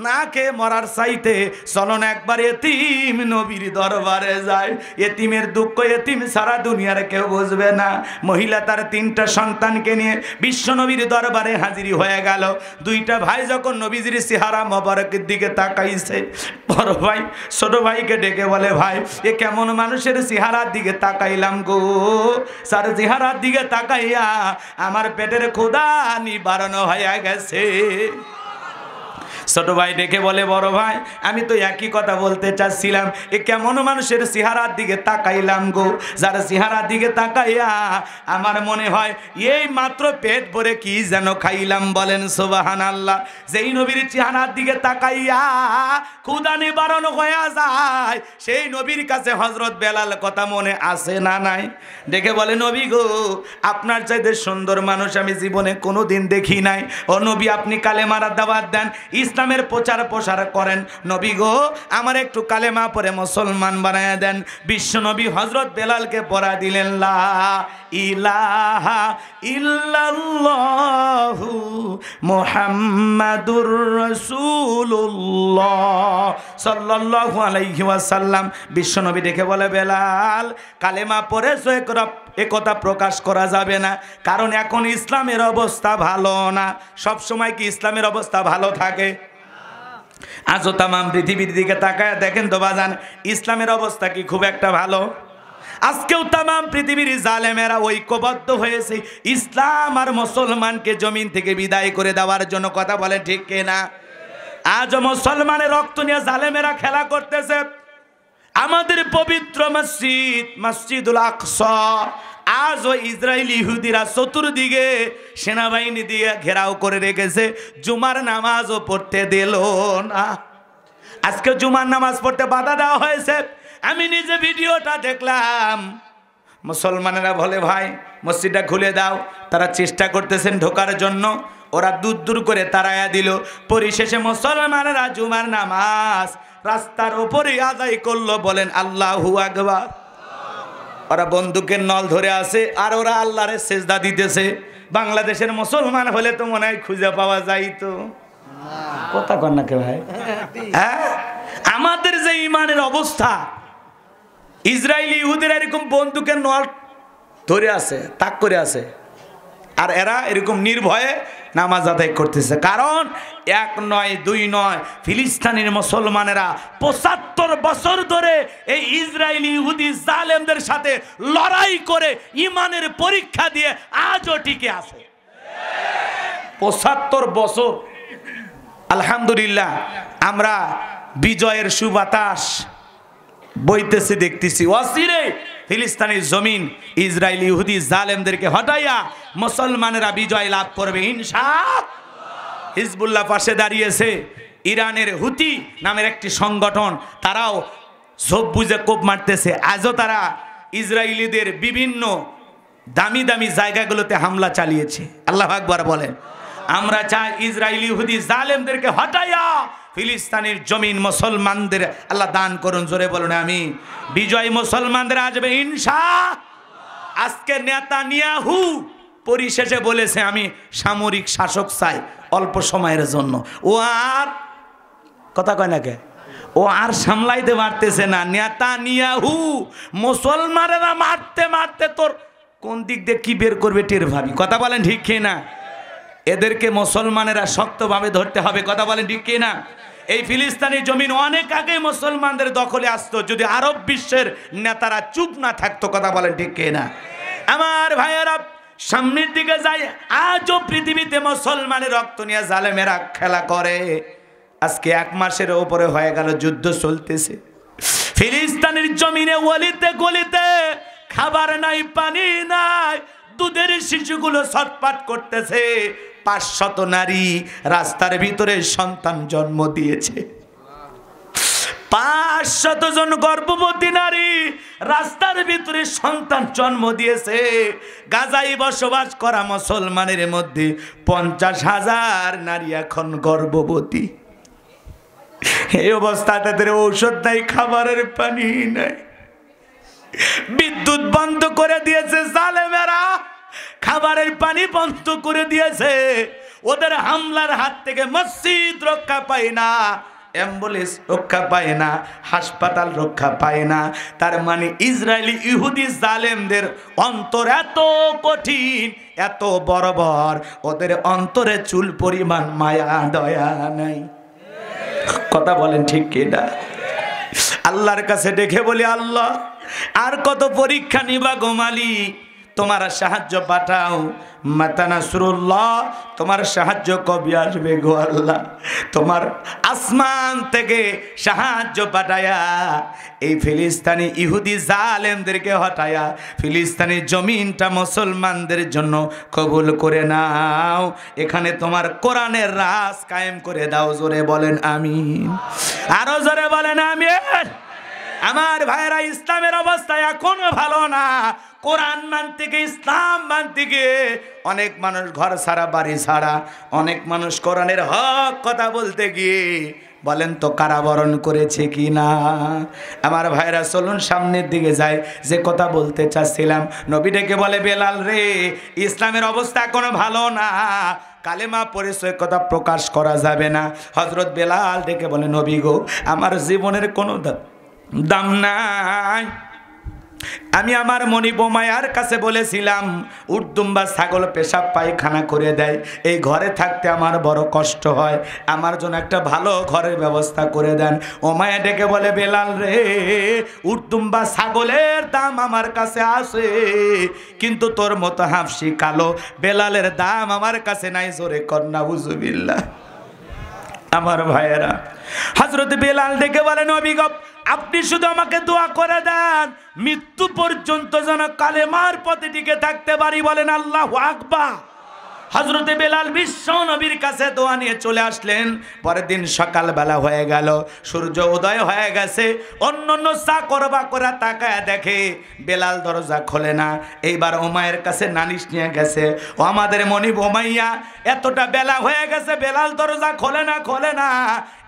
S1: না খেয়ে মরার চাইতে চলো না একবার এতিম নবীর দরবারে যায়, এতিমের দুঃখ এতিম সারা দুনিয়ার কেউ বুঝবে না। মহিলা তার 3টা সন্তানকে নিয়ে বিশ্ব নবীর দরবারে হাজিরি হয়ে গেল। 2টা ভাই যখন নবীজির চেহারা মোবারকের দিকে তাকাইছে, বড় ভাই ছোট ভাইকে ডেকে বলে ভাই এ কেমন মানুষের চেহারার দিকে তাকাইলাম গো, স্যার চেহারার দিকে তাকাইয়া আমার পেটের ক্ষুধা নিবারণ হয়ে গেছে। ছোট ভাই ডেকে বলে বড় ভাই আমি তো একই কথা বলতে চাচ্ছিলাম, এ কেমন মানুষের চেহারার দিকে তাকাইলাম গো, যার চেহারার দিকে তাকাইয়া আমার মনে হয় এই মাত্র পেট ভরে কি যেন খাইলাম, বলেন সুবহানাল্লাহ। যেই নবীর চেহারার দিকে তাকাইয়া ক্ষুধা নিবারণ হয়ে যায়, সেই নবীর কাছে হযরত বেলাল কথা মনে আসে না নাই? ডেকে বলে নবী গো আপনার চাইতে সুন্দর মানুষ আমি জীবনে কোনোদিন দেখি নাই, ও নবী আপনি কালেমার দাওয়াত দেন, ইসলামের প্রচার প্রসার করেন, নবী গো আমার একটু কালেমা পড়ে মুসলমান বানায় দেন। বিশ্ব নবী হযরত বেলালকে পড়া দিলেন লা ইলাহা ইল্লাল্লাহু মুহাম্মাদুর রাসূলুল্লাহ সাল্লাল্লাহু আলাইহি ওয়াসাল্লাম। বিশ্ব নবী দেখে বলে বেলাল কালেমা পড়েছো এ কথা প্রকাশ করা যাবে না, কারণ এখন ইসলামের অবস্থা ভালো না। সব সময় কি ইসলামের অবস্থা ভালো থাকে? আজও তামাম পৃথিবীর দিকে তাকায় দেখেন তো বাজান, ইসলামের অবস্থা কি খুব একটা ভালো? আজকেও তামাম পৃথিবীর জালেমেরা ঐক্যবদ্ধ হয়েছে ইসলাম আর মুসলমানকে জমিন থেকে বিদায় করে দেওয়ার জন্য, কথা বলেন ঠিক কিনা? আজ মুসলমানের রক্ত নিয়ে জালেমেরা খেলা করতেছে। আমাদের পবিত্র মসজিদ মসজিদুল আকসা আজ ওই ইসরায়েলি ইহুদিরা চতুর্দিকে সেনাবাহিনী দিয়ে ঘেরাও করে রেখেছে, জুমার নামাজও পড়তে দিল না। আজকে জুমার নামাজ পড়তে বাধা দেওয়া হয়েছে। আমি নিজে ভিডিওটা দেখলাম, মুসলমানেরা বলে ভাই মসজিদটা খুলে দাও, তারা চেষ্টা করতেছেন ঢোকার জন্য, ওরা দূর দূর করে তাড়ায়া দিল। পরিশেষে মুসলমানেরা জুমার নামাজ রাস্তার উপরে আদায় করলো, বলেন আল্লাহু আকবার। ওরা বন্দুকের নল ধরে আছে আর ওরা আল্লাহরে সেজদা দিতেছে। বাংলাদেশের মুসলমান হলে তো মনে হয় খুঁজে পাওয়া যাইতো, কথা কন না কে ভাই? হ্যাঁ, আমাদের যে ইমানের অবস্থা, ইসরায়েলি ইহুদিরা এরকম বন্দুকের নল ধরে আছে, তাক করে আছে, আর এরা এরকম নির্ভয়ে নামাজ আদায় করতেছে। কারণ 1 নয় 2 নয়, ফিলিস্তিনের মুসলমানেরা 75 বছর ধরে এই ইসরায়েলি ইহুদি জালেমদের সাথে লড়াই করে ইমানের পরীক্ষা দিয়ে আজও টিকে আছে। 75 বছর আলহামদুলিল্লাহ আমরা বিজয়ের সুবাতাস বইতেছে দেখতেছি। অচিরে ফিলিস্তিনের জমিন ইসরায়েল ইহুদি জালেমদেরকে হটাইয়া মুসলমানেরা বিজয় লাভ করবে ইনশাআল্লাহ। হিজবুল্লাহ পাশে দাঁড়িয়েছে, ইরানের হুতি নামের একটি সংগঠন, তারাও ঝোপ বুঝে কোপ মারতেছে। আজও তারা ইসরায়েলিদের বিভিন্ন দামি দামি জায়গাগুলোতে হামলা চালিয়েছে। আল্লাহু আকবার বলেন। আমরা চাই ইসরায়েলি ইহুদি জালেমদেরকে হটাইয়া ফিলিস্তিনের জমিন মুসলমানদের আল্লাহ দান করুন। জোরে বলুন আমিন। বিজয় মুসলমানদের আসবে ইনশাআল্লাহ। আজকে নেতানিয়াহু পরিশেষে বলেছে আমি সামরিক শাসক চাই অল্প সময়ের জন্য। ও আর কথা কয় না কে, ও আর সামলাইতে পারতেছে না। নেতানিয়াহু মুসলমানেরা মারতে মারতে তোর কোন দিক দিয়ে কি বের করবে টের ভাবি। কথা বলেন ঠিক কি না? এদেরকে মুসলমানেরা শক্তভাবে ধরতে হবে। কথা বলেন ঠিক কি না? এই ফিলিস্তিনি জমিন অনেক আগে মুসলমানদের দখলে আসতো যদি আরব বিশ্বের নেতারা চুপ না থাকতো। কথা বলেন ঠিক কি না? আমার ভাইয়েরা সামনের দিকে যায়, আজও পৃথিবীতে মুসলমানের রক্ত নিয়ে জালেমেরা খেলা করে। আজকে 1 মাসের উপরে হয়ে গেল যুদ্ধ চলতেছে। ফিলিস্তিনের জমিনে অলিতে গলিতে খাবার নাই, পানি নাই, দুধের শিশুগুলো ছটফট করতেছে। 500 নারী রাস্তার ভিতরে সন্তান জন্ম দিয়েছে। 500 জন গর্ভবতী নারী রাস্তার ভিতরে সন্তান জন্ম দিয়েছে। গাজায় বসবাস করা মুসলমানের মধ্যে 50,000 নারী এখন গর্ভবতী। এই অবস্থা তাদের ঔষধ নাই, খাবারের পানি নাই, বিদ্যুৎ বন্ধ করে দিয়েছে জালেমেরা, খাবারের পানি বন্ধ করে দিয়েছে। ওদের হামলার হাত থেকে মসজিদ রক্ষা পায় না, অ্যাম্বুলেন্স রক্ষা পায় না, হাসপাতাল রক্ষা পায় না। তার মানে ইসরায়েলি ইহুদি জালেমদের অন্তর এত কঠিন, এত বর্বর, ওদের অন্তরে চুল পরিমাণ মায়া দয়া নাই। কথা বলেন ঠিক কিনা? আল্লাহর কাছে ডেকে বলি, আল্লাহ আর কত পরীক্ষা নিবা গো মালিক, তোমার সাহায্য পাঠাও। মাতা নাসরুল্লাহ, তোমার সাহায্য কবে আসবে গো আল্লাহ? তোমার আসমান থেকে সাহায্য পাঠায়া এই ফিলিস্তিনি ইহুদি জালেমদেরকে হটায়া ফিলিস্তিনি জমিনটা মুসলমানদের জন্য কবুল করে নাও। এখানে তোমার কোরআনের রাজ কায়েম করে দাও। জোরে বলেন আমিন। আরো জোরে বলেন আমিন। আমার ভাইরা, ইসলামের অবস্থা এখনো ভালো না। কোরআন মানতে গিয়ে, ইসলাম মানতে গিয়ে অনেক মানুষ ঘর ছাড়া, বাড়ি ছাড়া, অনেক মানুষ কোরআনের হক কথা বলতে গিয়ে বলেন তো কারাবরণ করেছে কি না? আমার ভাইরা চলুন সামনের দিকে যাই। যে কথা বলতে চাচ্ছিলাম, নবী ডেকে বলে, বেলাল রে, ইসলামের অবস্থা এখনো ভালো না, কালেমা পরিচয় কথা প্রকাশ করা যাবে না। হযরত বেলাল ডেকে বলে, নবী গো, আমার জীবনের কোনো দাম নাই। আমি আমার মনি বোমায়ার কাছে বলেছিলাম, উর্দুম্বা ছাগল পেশাব পায়খানা করে দেয়, এই ঘরে থাকতে আমার বড় কষ্ট হয়, আমার জন্য একটা ভালো ঘরের ব্যবস্থা করে দেন। ওমায়া ডেকে বলে, বেলাল রে, উর্দুম্বা ছাগলের দাম আমার কাছে আছে, কিন্তু তোর মতো হাফসি কালো বেলালের দাম আমার কাছে নাই। জোরে কন্যা উজুবিল্লাহ। আমার ভাইয়েরা, হযরত বেলাল ডেকে বলে, নবী গো, আপনি শুধু আমাকে দোয়া করে দেন, মৃত্যু পর্যন্ত যেন কালেমার পথে টিকে থাকতে পারি। বলেন আল্লাহু আকবার। হযরতে বেলাল বিশ্ব নবীর কাছে দোয়া নিয়ে চলে আসলেন। পরের দিন সকালবেলা হয়ে গেল, সূর্য উদয় হয়ে গেছে। অন্যান্য চাকর বাকরা তাকায় দেখে বেলাল দরজা খোলে না। এইবার উমাইয়ের কাছে নালিশ নিয়ে গেছে, ও আমাদের মনিব উমাইয়া, এতটা বেলা হয়ে গেছে, বেলাল দরজা খোলে না,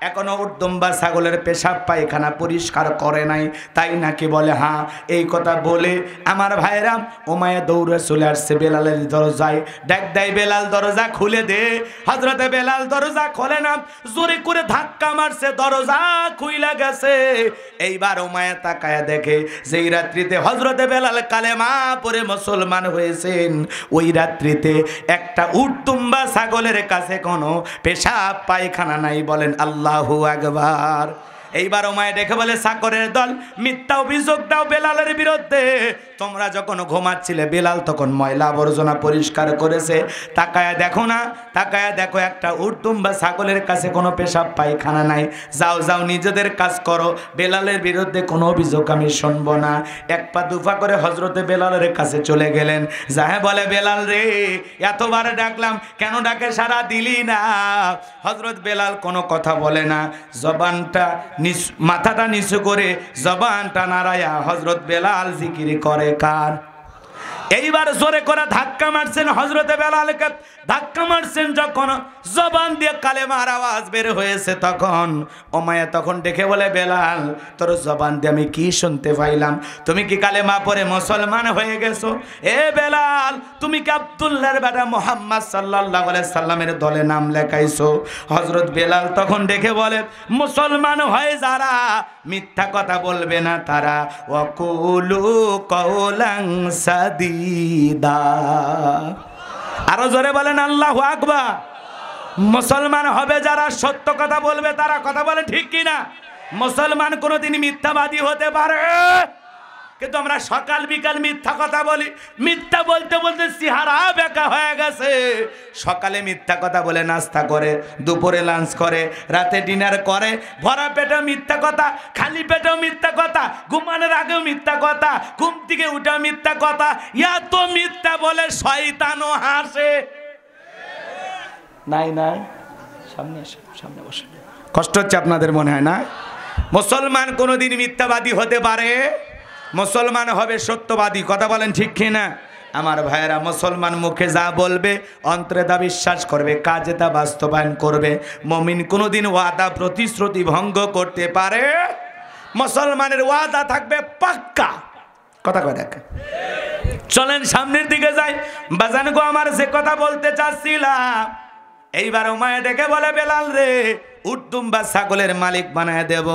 S1: এখনো উর্দুম্বা ছাগলের পেশাব পায়খানা পরিষ্কার করে নাই, তাই নাকি? বলে হ্যাঁ। এই কথা বলে আমার ভাইরা উমাইয়া দৌড়ে চলে আসছে বেলালের দরজায়। ডাক দেয়, বেলাল দরজা খুলে দে। হযরতে বেলাল দরজা খোলে না, জোরে করে ধাক্কা মারছে, দরজা খুইলা গেছে। এইবার উমাইয়া তাকায়া দেখে যেই রাত্রিতে হযরতে বেলাল কালেমা পড়ে মুসলমান হয়েছেন, ওই রাত্রিতে একটা উর্দুম্বা ছাগলের কাছে কোনো পেশাব পায়খানা নাই। বলেন আল্লাহু আকবার। এইবার উমাইয়া ডেকে বলে চাকরের দল মিথ্যা অভিযোগ দাও বেলালের বিরুদ্ধে। তোমরা যখন ঘুমাচ্ছিলে বেলাল তখন ময়লা আবর্জনা পরিষ্কার করেছে, তাকায়া দেখো না, তাকায়া দেখো একটা উটদুম্বা ছাগলের কাছে কোনো পেশাব পায়খানা নাই। যাও যাও নিজেদের কাজ করো, বেলালের বিরুদ্ধে কোনো অভিযোগ আমি শুনবো না। এক পা দুপা করে হজরতে বেলালের কাছে চলে গেলেন। যাহে বলে বেলাল রে এতবার ডাকলাম কেন ডাকে সারা দিলি না? হজরত বেলাল কোনো কথা বলে না, জবানটা মাথাটা নিচু করে জবানটা নাড়ায়া হজরত বেলাল জিকির করে কার? এইবার জোরে করে ধাক্কা মারছেন হজরতে বেলালকে। ধাক্কা মারছেন যখন জবান দিয়ে কালেমার আওয়াজ বের হয়েছে তখন উমাইয়া তখন ডেকে বলে বেলাল তোর জবান দিয়ে আমি কি শুনতে পাইলাম? তুমি কি কালেমা পড়ে মুসলমান হয়ে গেছো? এ বেলাল তুমি কি আব্দুল্লাহর বেটা মুহাম্মদ সাল্লাল্লাহু আলাইহি সাল্লামের দলে নাম লেখাইছো? হযরত বেলাল তখন ডেকে বলে মুসলমান হয়ে যারা মিথ্যা কথা বলবে না তারা ওয়াকুলু কাওলান সাদীদা। আরো জোরে বলেন আল্লাহু আকবার। মুসলমান হবে যারা সত্য কথা বলবে তারা। কথা বলে ঠিক কিনা? মুসলমান কোনোদিন মিথ্যাবাদী হতে পারে, কিন্তু আমরা সকাল বিকাল মিথ্যা কথা বলি। মিথ্যা বলতে বলতে চেহারা বেঁকা হয়ে গেছে। সকালে মিথ্যা কথা বলে নাস্তা করে, দুপুরে লাঞ্চ করে, রাতে ডিনার করে, ভরা পেটে মিথ্যা কথা, খালি পেটেও মিথ্যা কথা, ঘুমানোর আগেও মিথ্যা কথা, ঘুম থেকে উঠে মিথ্যা কথা। এত মিথ্যা বলে শয়তানও হাসে। নাই নাই সামনে সামনে বসে। কষ্ট হচ্ছে আপনাদের মনে হয় না? মুসলমান কোনোদিন মিথ্যাবাদী হতে পারে? মুসলমান হবে সত্যবাদী। কথা বলেন ঠিক কিনা? আমার ভাইয়েরা, মুসলমান মুখে যা বলবে অন্তরে তা বিশ্বাস করবে, কাজে তা বাস্তবায়ন করবে। মুমিন কোনোদিন ওয়াদা প্রতিশ্রুতি ভঙ্গ করতে পারে? মুসলমানের ওয়াদা থাকবে পাক্কা। কথা কয় দেখ। চলেন সামনের দিকে যাই। বাজান গো, আমার যে কথা বলতে চাচ্ছিলাম, এইবার উমাইয়া ডেকে বলে বেলাল রে উটদুম্বা ছাগলের মালিক বানায় দেব।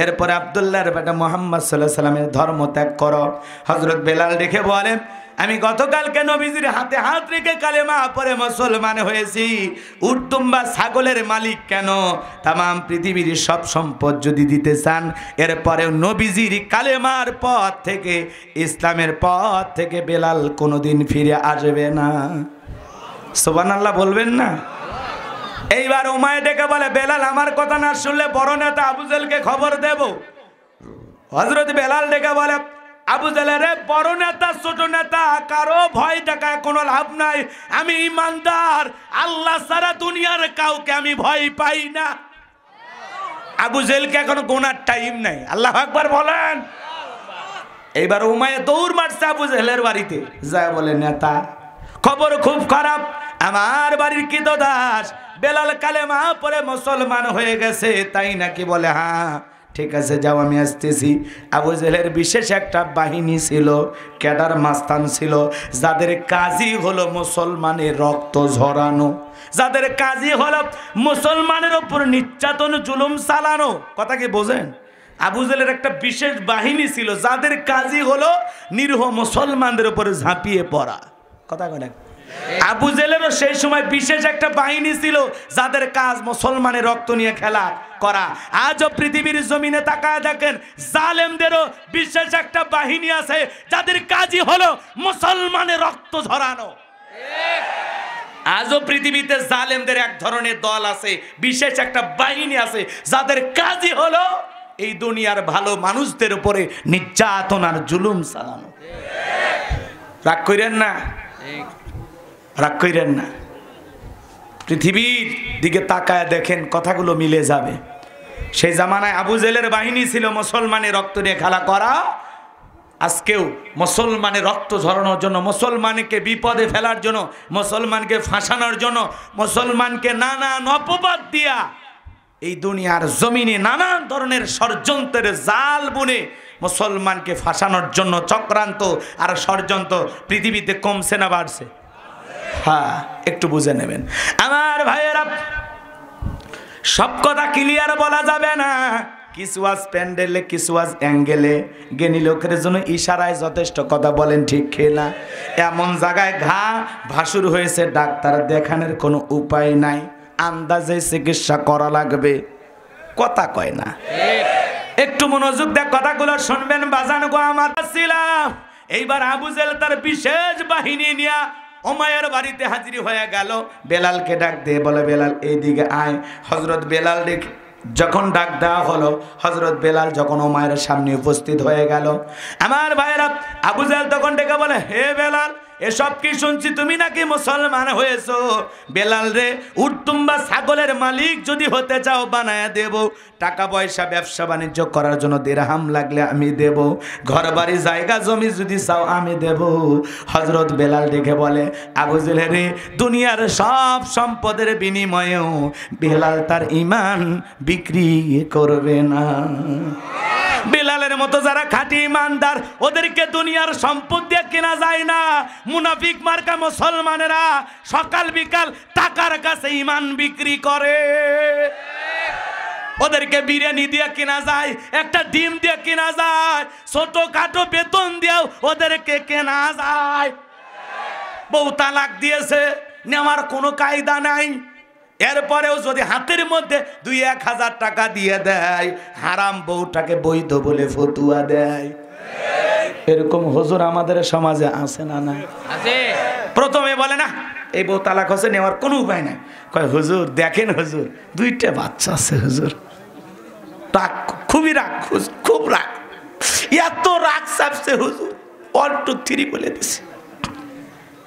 S1: এরপরে আব্দুল্লাহর বেটা মুহাম্মদ সাল্লাল্লাহু আলাইহি সাল্লামের ধর্ম ত্যাগ করো। হযরত বেলাল দেখে বলেন আমি গতকালকে নবীজির হাতে হাত রেখে কালেমা পড়ে মুসলমান হয়েছি। উটদুম্বা ছাগলের মালিক কেন? তামাম পৃথিবীর সব সম্পদ যদি দিতে চান, এরপরে নবীজির কালেমার পথ থেকে, ইসলামের পথ থেকে বেলাল কোনোদিন ফিরে আসবে না। সুবহানাল্লাহ বলবেন না? এইবার উমাইয়া ডেকে বলে বেলাল আমার কথা না শুনলে বড় নেতা আবু জেলকে খবর দেব। হযরত বেলাল ডেকে বলে আবু জেলের বড় নেতা ছোট নেতা কারো ভয় দেখায় কোনো লাভ নাই। আমি ইমানদার, আল্লাহ ছাড়া দুনিয়ার কাউকে আমি ভয় পাই না। আবু জেলকে এখন গোনার টাইম নাই। আল্লাহু আকবার বলেন। এইবার উমাইয়া দৌড় মারছে আবু জেলের বাড়িতে, যায় বলে নেতা খবর খুব খারাপ, আমার বাড়ির কৃতদাস বেলাল কালেমা পরে মুসলমান হয়ে গেছে। তাই নাকি? বলে হ্যাঁ। ঠিক আছে যাও আমি আসতেছি। আবু জেহেলের বিশেষ একটা বাহিনী ছিল, ক্যাডার মাস্তান ছিল, যাদের কাজই হলো মুসলমানের রক্ত ঝরানো, যাদের কাজই হলো মুসলমানের ওপর নির্যাতন জুলুম চালানো। কথা কি বোঝেন? আবু জেহেলের একটা বিশেষ বাহিনী ছিল যাদের কাজই হলো নিরীহ মুসলমানদের উপরে ঝাঁপিয়ে পড়া। কথা কয় আবু জেহেলেরও সেই সময় বিশেষ একটা বাহিনী ছিল যাদের কাজ মুসলমানের রক্ত নিয়ে খেলা করা। আজও পৃথিবীর জমিনে তাকায় দেখেন, জালেমদেরও বিশেষ একটা বাহিনী আছে যাদের কাজই হলো মুসলমানের রক্ত ঝরানো। আজও পৃথিবীতে জালেমদের এক ধরনের দল আছে, বিশেষ একটা বাহিনী আছে যাদের কাজই হলো এই দুনিয়ার ভালো মানুষদের উপরে নির্যাতন আর জুলুম চালানো। রাগ কইরেন না, রাগ কইরেন না। পৃথিবীর দিকে তাকায় দেখেন, কথাগুলো মিলে যাবে। সেই জামানায় আবু জেলের বাহিনী ছিল মুসলমানের রক্ত নিয়ে খেলা করা। আজকেও মুসলমানের রক্ত ঝরানোর জন্য, মুসলমানকে বিপদে ফেলার জন্য, মুসলমানকে ফাঁসানোর জন্য, মুসলমানকে নানান অপবাদ দিয়া এই দুনিয়ার জমিনে নানান ধরনের ষড়যন্ত্রের জাল বুনে মুসলমানকে ফাঁসানোর জন্য চক্রান্ত আর ষড়যন্ত্র পৃথিবীতে কমছে না বাড়ছে? হ্যাঁ, একটু বুঝে নেবেন আমার ভাইয়েরা। সব কথা ক্লিয়ার বলা যাবে না। কিছু আজ প্যান্ডেলে, কিছু আজ অ্যাঙ্গেলে, জ্ঞানী লোকের জন্য ইশারায় যথেষ্ট কথা বলেন ঠিক না? এমন জায়গায় ঘা ভাসুর হয়েছে, ডাক্তার দেখানোর কোনো উপায় নাই, আন্দাজে চিকিৎসা করা লাগবে। কথা কয় না? একটু মনোযোগ দিয়ে কথাগুলো শুনবেন বাজান গো আমার। ছিলাম এইবার আবু জেহেল তার বিশেষ বাহিনী নিয়ে উমাইয়ার বাড়িতে হাজির হয়ে গেল। বেলালকে ডাক দিয়ে বলে, বেলাল এইদিকে আয়। হযরত বেলাল যখন ডাক দেওয়া হলো, হযরত বেলাল যখন উমাইয়ার সামনে উপস্থিত হয়ে গেল, আমার ভাইরা আবু জেহেল তখন ডেকে বলে, হে বেলাল, এসব কি শুনছি তুমি নাকি মুসলমান হয়েছো? বেলাল রে, উট্টুম্বা ছাগলের মালিক যদি হতে চাও বানায়া দেব, টাকা পয়সা ব্যবসা বাণিজ্য করার জন্য দিরহাম লাগলে আমি দেব, ঘর বাড়ি জায়গা জমি যদি চাও আমি দেব। হযরত বেলাল দেখে বলে, আবু জেহেল রে, দুনিয়ার সব সম্পদের বিনিময়েও বেলাল তার ঈমান বিক্রি করবে না। বেলালের মতো যারা খাঁটি ইমানদার, ওদেরকে দুনিয়ার সম্পদ দিয়ে কেনা যায় না। মুনাফিক মার্কা মুসলমানেরা সকাল বিকাল টাকার কাছে ইমান বিক্রি করে। ওদেরকে বিরিয়ানি দিয়ে কেনা যায়, একটা ডিম দিয়ে কেনা যায়, ছোটখাটো বেতন দিয়েও ওদেরকে কেনা যায়। বউ তালাক দিয়েছে, নেওয়ার কোনো কায়দা নাই, এরপরেও যদি হাতের মধ্যে 2-1,000 টাকা দিয়ে দেয়, হারাম বউটাকে বৈধ বলে ফতুয়া দেয়। এরকম হুজুর আমাদের সমাজে আছে না? না আছে। প্রথমে বলে না এই বউ তালাক হচ্ছে, নেওয়ার কোনো উপায় নাই। কয় হুজুর দেখেন, হুজুর 2টা বাচ্চা আছে, হুজুর রাগ, খুবই রাগ, খুব রাগ, এত রাগ চাপছে হুজুর 1 2 3 বলে দিছে।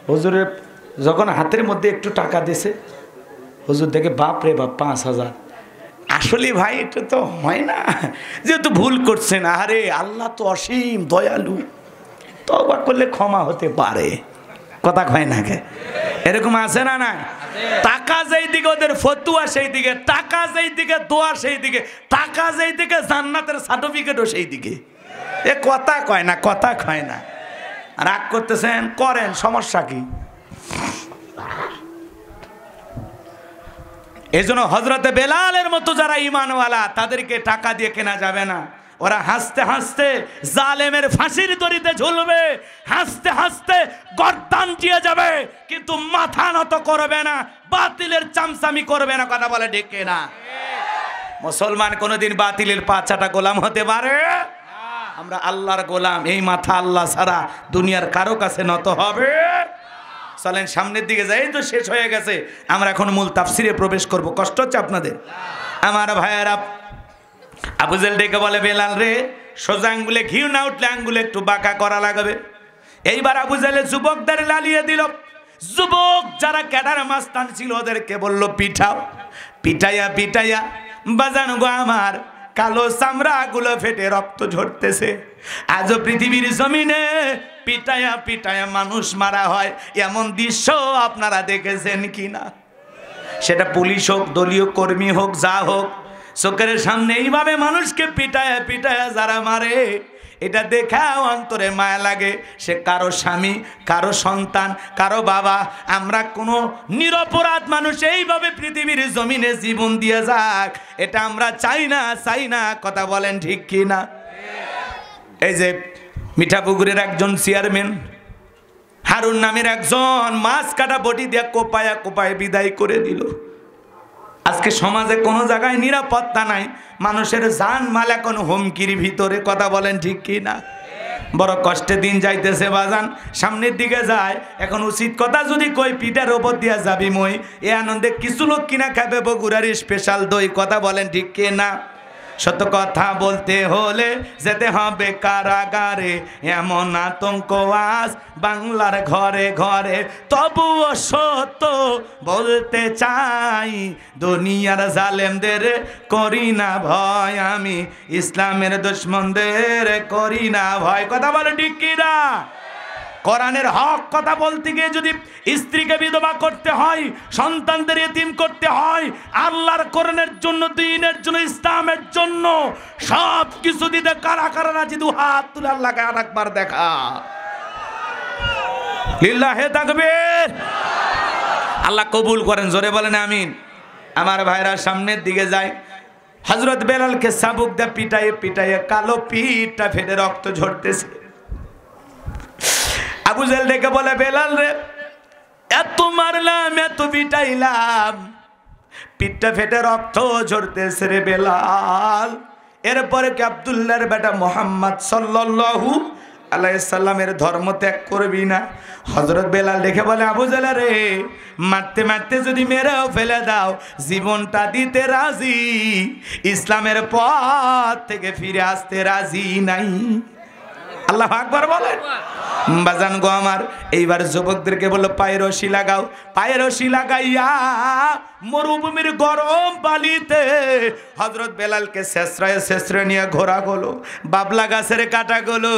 S1: হুজুরের যখন হাতের মধ্যে একটু টাকা দিছে, হুজুর দেখে বাপ রে বাপ 5,000। আসলে ভাই এটা তো হয় না, যেহেতু ভুল করছেন। আরে আল্লাহ তো অসীম দয়ালু, তওবা করলে ক্ষমা হতে পারে। কথা কয় না কে? এরকম আছে না? না, টাকা যেই দিকে ওদের ফতুয়া সেই দিকে, টাকা যেই দিকে দোয়া সেই দিকে, টাকা যেই দিকে জান্নাতের সার্টিফিকেটও সেই দিকে। এ কথা কয় না, কথা কয় না। রাগ করতেছেন, করেন, সমস্যা কি? এই জন্য হযরতে বেলালের মতো যারা ঈমানওয়ালা, তাদেরকে টাকা দিয়ে কেনা যাবে না। ওরা হাসতে হাসতে জালেমের ফাঁসির দড়িতে ঝুলবে, হাসতে হাসতে গর্দান দিয়ে যাবে, কিন্তু মাথা নত করবে না, বাতিলের চামচামি করবে না। কথা বলে ঠিক না? মুসলমান কোনোদিন বাতিলের পাঁচাটা গোলাম হতে পারে? আমরা আল্লাহর গোলাম, এই মাথা আল্লাহ ছাড়া দুনিয়ার কারো কাছে নত হবে। চলেন সামনের দিকে যাই, তো শেষ হয়ে গেছে, আমরা এখন মূল তাফসিরে প্রবেশ করব। কষ্ট হচ্ছে আপনাদের? আমার ভাইয়েরা, আবু জেহেল ডেকে বলে, বেলাল রে, সোজা আঙ্গুলে ঘি না উঠলে আঙ্গুলে একটু বাঁকা করা লাগবে। এইবার আবু জেহেল যুবকদের লালিয়ে দিল। যুবক যারা ক্যাডার মাস্তান ছিল ওদেরকে বলল, পিঠাও। পিঠাইয়া পিঠাইয়া বাজান গো আমার, কালো চামড়া গুলো ফেটে রক্ত ঝরতেছে। আজও পৃথিবীর জমিনে পিটায়া পিটায়া মানুষ মারা হয়, এমন দৃশ্য আপনারা দেখেছেন কিনা? সেটা পুলিশ হোক, দলীয় কর্মী হোক, যা হোক, চোখের সামনে এইভাবে মানুষকে পিটায়া পিটায়া যারা মারে, এটা দেখা অন্তরে মায়া লাগে। সে কারো স্বামী, কারো সন্তান, কারো বাবা। আমরা কোনো নিরপরাধ মানুষ এইভাবে পৃথিবীর জমিনে জীবন দিয়ে যাক, এটা আমরা চাই না, চাই না। কথা বলেন ঠিক কি না? এই যে মিঠাপুকুরের একজন চেয়ারম্যান হারুন নামের একজন মাছ কাটা বটি দিয়ে কোপায়া কোপায় বিদায় করে দিল। আজকে সমাজে কোনো জায়গায় নিরাপত্তা নাই, মানুষের জান মাল এখন হুমকির ভিতরে। কথা বলেন ঠিক কি না? বড় কষ্টে দিন যাইতেছে বাজান, সামনের দিকে যায়। এখন উচিত কথা যদি কই, পিঠার ওপর দিয়া যাবি মই, এ আনন্দে কিছু লোক কিনা খাবে বগুড়ার স্পেশাল দই। কথা বলেন ঠিক কি না? সত্য কথা বলতে হলে যেতে হবে কারাগারে, এমন আতঙ্ক আজ বাংলার ঘরে ঘরে। তবুও সত্য বলতে চাই, দুনিয়ার জালেমদের করি না ভয়, আমি ইসলামের দুশমনদের করি না ভয়। কথা বলে ঠিক কি না? কোরআনের হক কথা বলতে গিয়ে যদি স্ত্রীকে বিধবা করতে হয়, সন্তানদের এতিম করতে হয়, আল্লাহর কোরআনের জন্য, দ্বীনের জন্য, ইসলামের জন্য সব কিছু দিতে কারা কারা রাজি? দু হাত তুলে আল্লাহকে আরেকবার দেখা। লিল্লাহে তাকবীর। আল্লাহ কবুল করেন, জোরে বলেন আমিন। আমার ভাইরা সামনের দিকে যায়, হযরত বেলালকে চাবুক দিয়ে পিটাইয়ে পিটাইয়ে কালো পিঠটা ফেটে রক্ত ঝরতেছে। আবু জেহেল ডেকে বলে, বেলাল রে, এত মারলাম, এত পিটাইলাম, পিঠটা ফেটে রক্ত ঝরতেছে রে বেলাল, এরপরে কি আব্দুল্লাহর বেটা মুহাম্মদ সাল্লাল্লাহু আলাইহি সাল্লামের ধর্ম ত্যাগ করবি না? হযরত বেলাল দেখে বলে, আবু জাহল রে, মারতে মারতে যদি মেরেও ফেলে দাও, জীবনটা দিতে রাজি, ইসলামের পথ থেকে ফিরে আসতে রাজি নাই। আল্লাহু আকবার বলেন। বাজান গো আমার, এইবার যুবকদেরকে বললো পায়ে রশি লাগাও। পায়ে রশি লাগাইয়া মরুভূমির গরম বালিতে হযরত বেলালকে শেষরায় নিয়ে ঘোরা হলো, বাবলা গাছের কাটা হলো,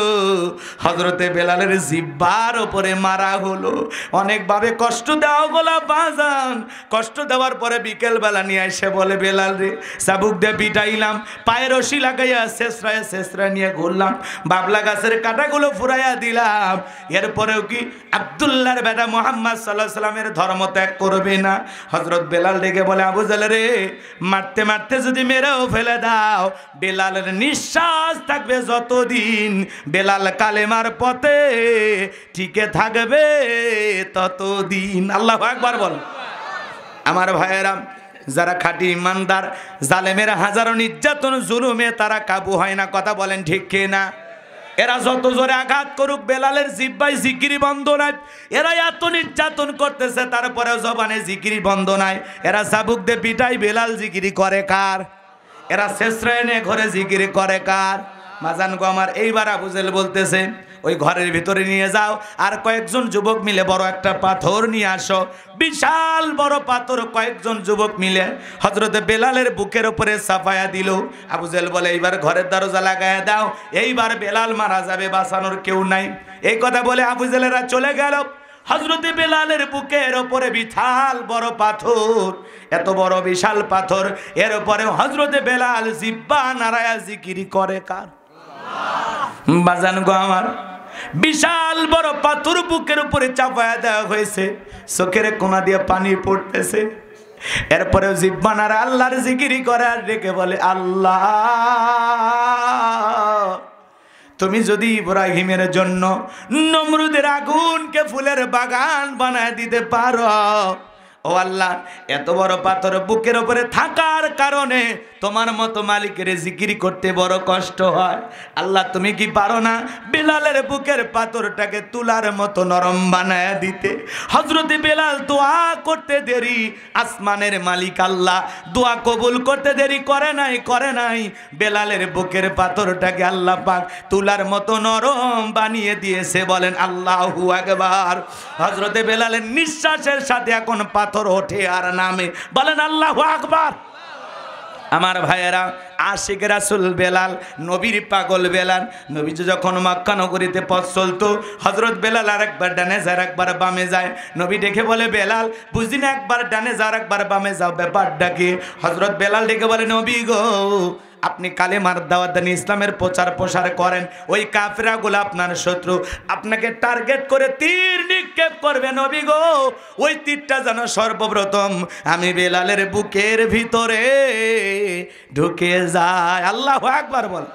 S1: হযরতে বেলালের জিহ্বার উপরে মারা হলো, অনেকভাবে কষ্ট দেওয়া হলো। বাজান কষ্ট দেওয়ার পরে বিকেল বেলা নিয়ে এসে বলে, বেলাল রে, চাবুক দিয়ে পিটাইলাম, পায়ে রশি লাগাইয়া শেষরায় নিয়ে ঘুরলাম, বাবলা গাছের কাটাগুলো ফুরাইয়া দিলাম, এরপরেও কি আব্দুল্লাহর বেটা মুহাম্মদ সাল্লাল্লাহু আলাইহি সাল্লামের ধর্ম ত্যাগ করবে না? হযরত বেলাল ডেকে বলে, আবু জাহল রে, মারতে মারতে যদি মেরেও ফেলে দাও, বেলালের নিঃশ্বাস থাকবে যতদিন, বেলাল কালেমার পথে টিকে থাকবে ততদিন। আল্লাহু আকবার বল। আমার ভাইয়েরা, যারা খাঁটি ইমানদার, জালেমের হাজারো নির্যাতন জুলুমে তারা কাবু হয় না। কথা বলেন ঠিক কিনা? এরা যত জোরে আঘাত করুক, বেলালের জিহ্বায় জিকিরি বন্ধ নাই। এরা এত নির্যাতন করতেছে, তারপরে জবানে জিকিরি বন্ধ নাই। এরা চাবুক দিয়ে পিটাই, বেলাল জিকিরি করে কার? এরা শেষরায়নে ঘরে জিকিরি করে কার? মাজান গো আমার, এইবার আবু জাহল বলতেছে, ওই ঘরের ভিতরে নিয়ে যাও, আর কয়েকজন যুবক মিলে বড় একটা পাথর নিয়ে আসো। বিশাল বড় পাথর কয়েকজন যুবক মিলে হযরতে বেলালের বুকের উপরে চাপায়া দিল। আবু জাহল বলে, এইবার ঘরের দরজা লাগায়া দাও, এইবার বেলাল মারা যাবে, বাঁচানোর কেউ নাই। এই কথা বলে আবু জাহলেরা চলে গেল। হযরতে বেলালের বুকের উপরে বিশাল বড় পাথর, এত বড় বিশাল পাথর, এর উপরে হযরতে বেলাল জিহ্বা নাড়ায়া জিকিরি করে কার? বাজান গো আমার, বিশাল বড় পাথর বুকের উপরে চাপায়া দেওয়া হয়েছে, চোখের কোনা দিয়ে পানি পড়তেছে, এরপরে জিহ্বা নাড়া আল্লাহর জিকিরি করে আর ডেকে বলে, আল্লাহ, তুমি যদি ইব্রাহিমের জন্য নমরুদের আগুনকে ফুলের বাগান বানায় দিতে পারো, ও আল্লাহ, এত বড় পাথর বুকের উপরে থাকার কারণে তোমার মতো মালিকের জিকিরি করতে বড় কষ্ট হয়। আল্লাহ, তুমি কি পারো না বেলালের বুকের পাথরটাকে তুলার মতো নরম বানায় দিতে? হযরতে বেলাল দোয়া করতে দেরি, আসমানের মালিক আল্লাহ দোয়া কবুল করতে দেরি করে নাই। বেলালের বুকের পাথরটাকে আল্লাহ পাক তুলার মতো নরম বানিয়ে দিয়েছে। বলেন আল্লাহু আকবার। হযরতে বেলালের নিঃশ্বাসের সাথে এখন পাথর ওঠে আর নামে। বলেন আল্লাহু আকবার। আমার ভাইয়েরা, আশিক রাসূল বেলাল, নবীর পাগল বেলাল। নবীজি যখন মক্কা নগরীতে পথ চলতো, হযরত বেলাল আর একবার ডানে যায়, একবার বামে যায়। নবী দেখে বলে, বেলাল বুঝি না, একবার ডানে যাও একবার বামে যাও, ব্যাপারটা কি? হযরত বেলাল দেখে বলে, নবী গো, আপনি কালেমার দাওয়াত দেন, ইসলামের প্রচার প্রসার করেন, ওই কাফেরগুলো আপনার শত্রু, আপনাকে টার্গেট করে তীর নিক্ষেপ করবে। নবী গো, ওই তীরটা যেন সর্বপ্রথম আমি বেলালের বুকের ভিতরে ঢুকে যায়। আল্লাহু আকবার বল।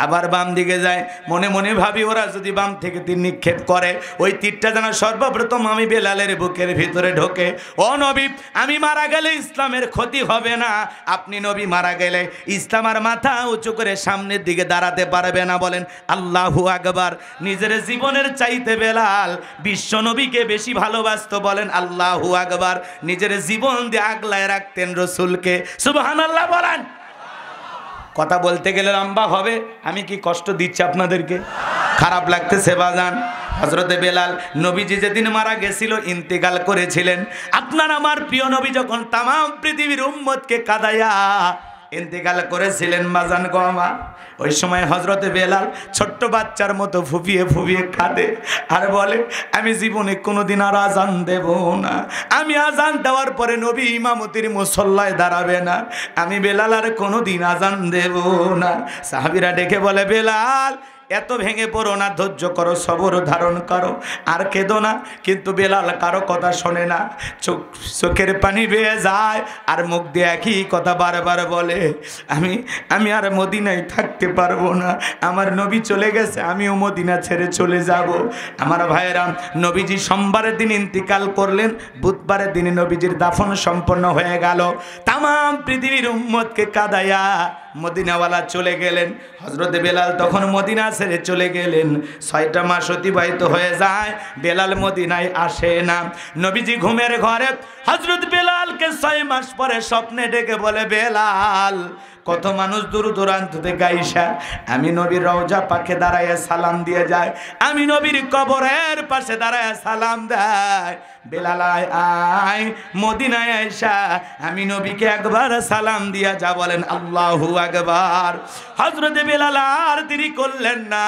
S1: আবার বাম দিকে যায়, মনে মনে ভাবি, ওরা যদি বাম থেকে তীর নিক্ষেপ করে, ওই তীরটা যেন সর্বপ্রথম আমি বেলালের বুকের ভিতরে ঢোকে। ও নবী, আমি মারা গেলে ইসলামের ক্ষতি হবে না, আপনি নবী মারা গেলে ইসলাম আর মাথা উঁচু করে সামনের দিকে দাঁড়াতে পারবে না। বলেন আল্লাহু আকবার। নিজের জীবনের চাইতে বেলাল বিশ্ব নবীকে বেশি ভালোবাসতো। বলেন আল্লাহু আকবার। নিজের জীবন দিয়ে আগলায় রাখতেন রসুলকে। সুবহানাল্লাহ বলেন। কথা বলতে গেলে লম্বা হবে, আমি কি কষ্ট দিচ্ছি আপনাদেরকে? খারাপ লাগতেছে বাজান? হযরতে বেলাল নবীজি যেদিন মারা গেছিল, ইন্তেকাল করেছিলেন, আপনার আমার প্রিয় নবী যখন তাম পৃথিবীর উম্মতকে কাঁদাইয়া ইন্তেকাল করেছিলেন, বাজান গো আমার, ওই সময় হযরতে বেলাল ছোট্ট বাচ্চার মতো ফুপিয়ে ফুপিয়ে কাঁদে আর বলে, আমি জীবনে কোনোদিন আর আজান দেব না, আমি আজান দেওয়ার পরে নবী ইমামতির মুসল্লায় দাঁড়াবে না, আমি বেলাল আর কোনোদিন আজান দেব না। সাহাবীরা ডেকে বলে, বেলাল এত ভেঙে পড়ো না, ধৈর্য করো, সবর ধারণ করো, আর কেঁদো না। কিন্তু বেলাল কারো কথা শোনে না, চোখের পানি বেয়ে যায় আর মুখ দিয়ে একই কথা বারবার বলে, আমি আর মদিনায় থাকতে পারবো না, আমার নবী চলে গেছে, আমিও মদিনা ছেড়ে চলে যাব। আমার ভাইয়েরা, নবীজি সোমবারের দিন ইন্তিকাল করলেন, বুধবারের দিনে নবীজির দাফন সম্পন্ন হয়ে গেল। তাম পৃথিবীর উম্মতকে কাঁদাইয়া মদিনাওয়ালা চলে গেলেন। হযরত বেলাল তখন মদিনা ছেড়ে চলে গেলেন। 6টা মাস অতিবাহিত হয়ে যায়, বেলাল মদিনায় আসে না। নবীজি ঘুমের ঘরে হযরত বেলালকে 6 মাস পরে স্বপ্নে ডেকে বলে, বেলাল, কত মানুষ দূর দূরান্ত থেকে আইসা আমি নবীর রওজা পাকে দাঁড়ায় সালাম দিয়ে যায়, আমি নবীর কবরের পাশে দাঁড়ায় সালাম দেয়। বেলাল আয় মদিনায় আইসা আমি নবীকে একবার সালাম দিয়া যা, বলেন আল্লাহু আকবার। হযরত বেলাল আর দেরি করলেন না,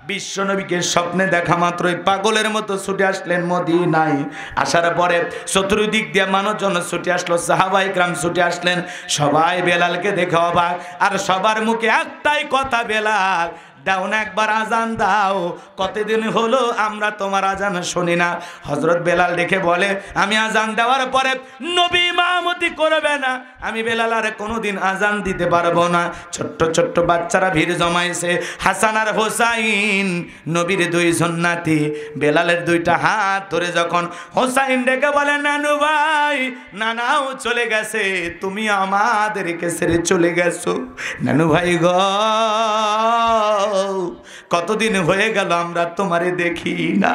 S1: বিশ্ব নবীকে স্বপ্নে দেখা মাত্রই পাগলের মতো ছুটে আসলেন মদিনায়। আসার পরে চতুর্দিক দিয়ে মানুষজন ছুটে আসলো, সাহাবায়ে কেরাম ছুটে আসলেন। সবাই বেলালকে দেখে অবাক, আর সবার মুখে একটাই কথা, বেলাল দাও না একবার আজান দাও, কতদিন হলো আমরা তোমার আজান শুনি না। হযরত বেলাল দেখে বলে, আমি আজান দেওয়ার পরে নবী ইমামতি করবে না, আমি বেলাল আর কোনোদিন আজান দিতে পারবো না। ছোট্ট ছোট্ট বাচ্চারা ভিড় জমাইছে, হাসান আর হোসাইন নবীর 2 সুন্নাতি। বেলালের 2টা হাত ধরে যখন হোসাইন ডেকে বলে, নানু ভাই, নানাও চলে গেছে, তুমি আমাদেরকে ছেড়ে চলে গেছো। নানু ভাই গো, কতদিন হয়ে গেল আমরা তোমারে দেখি না।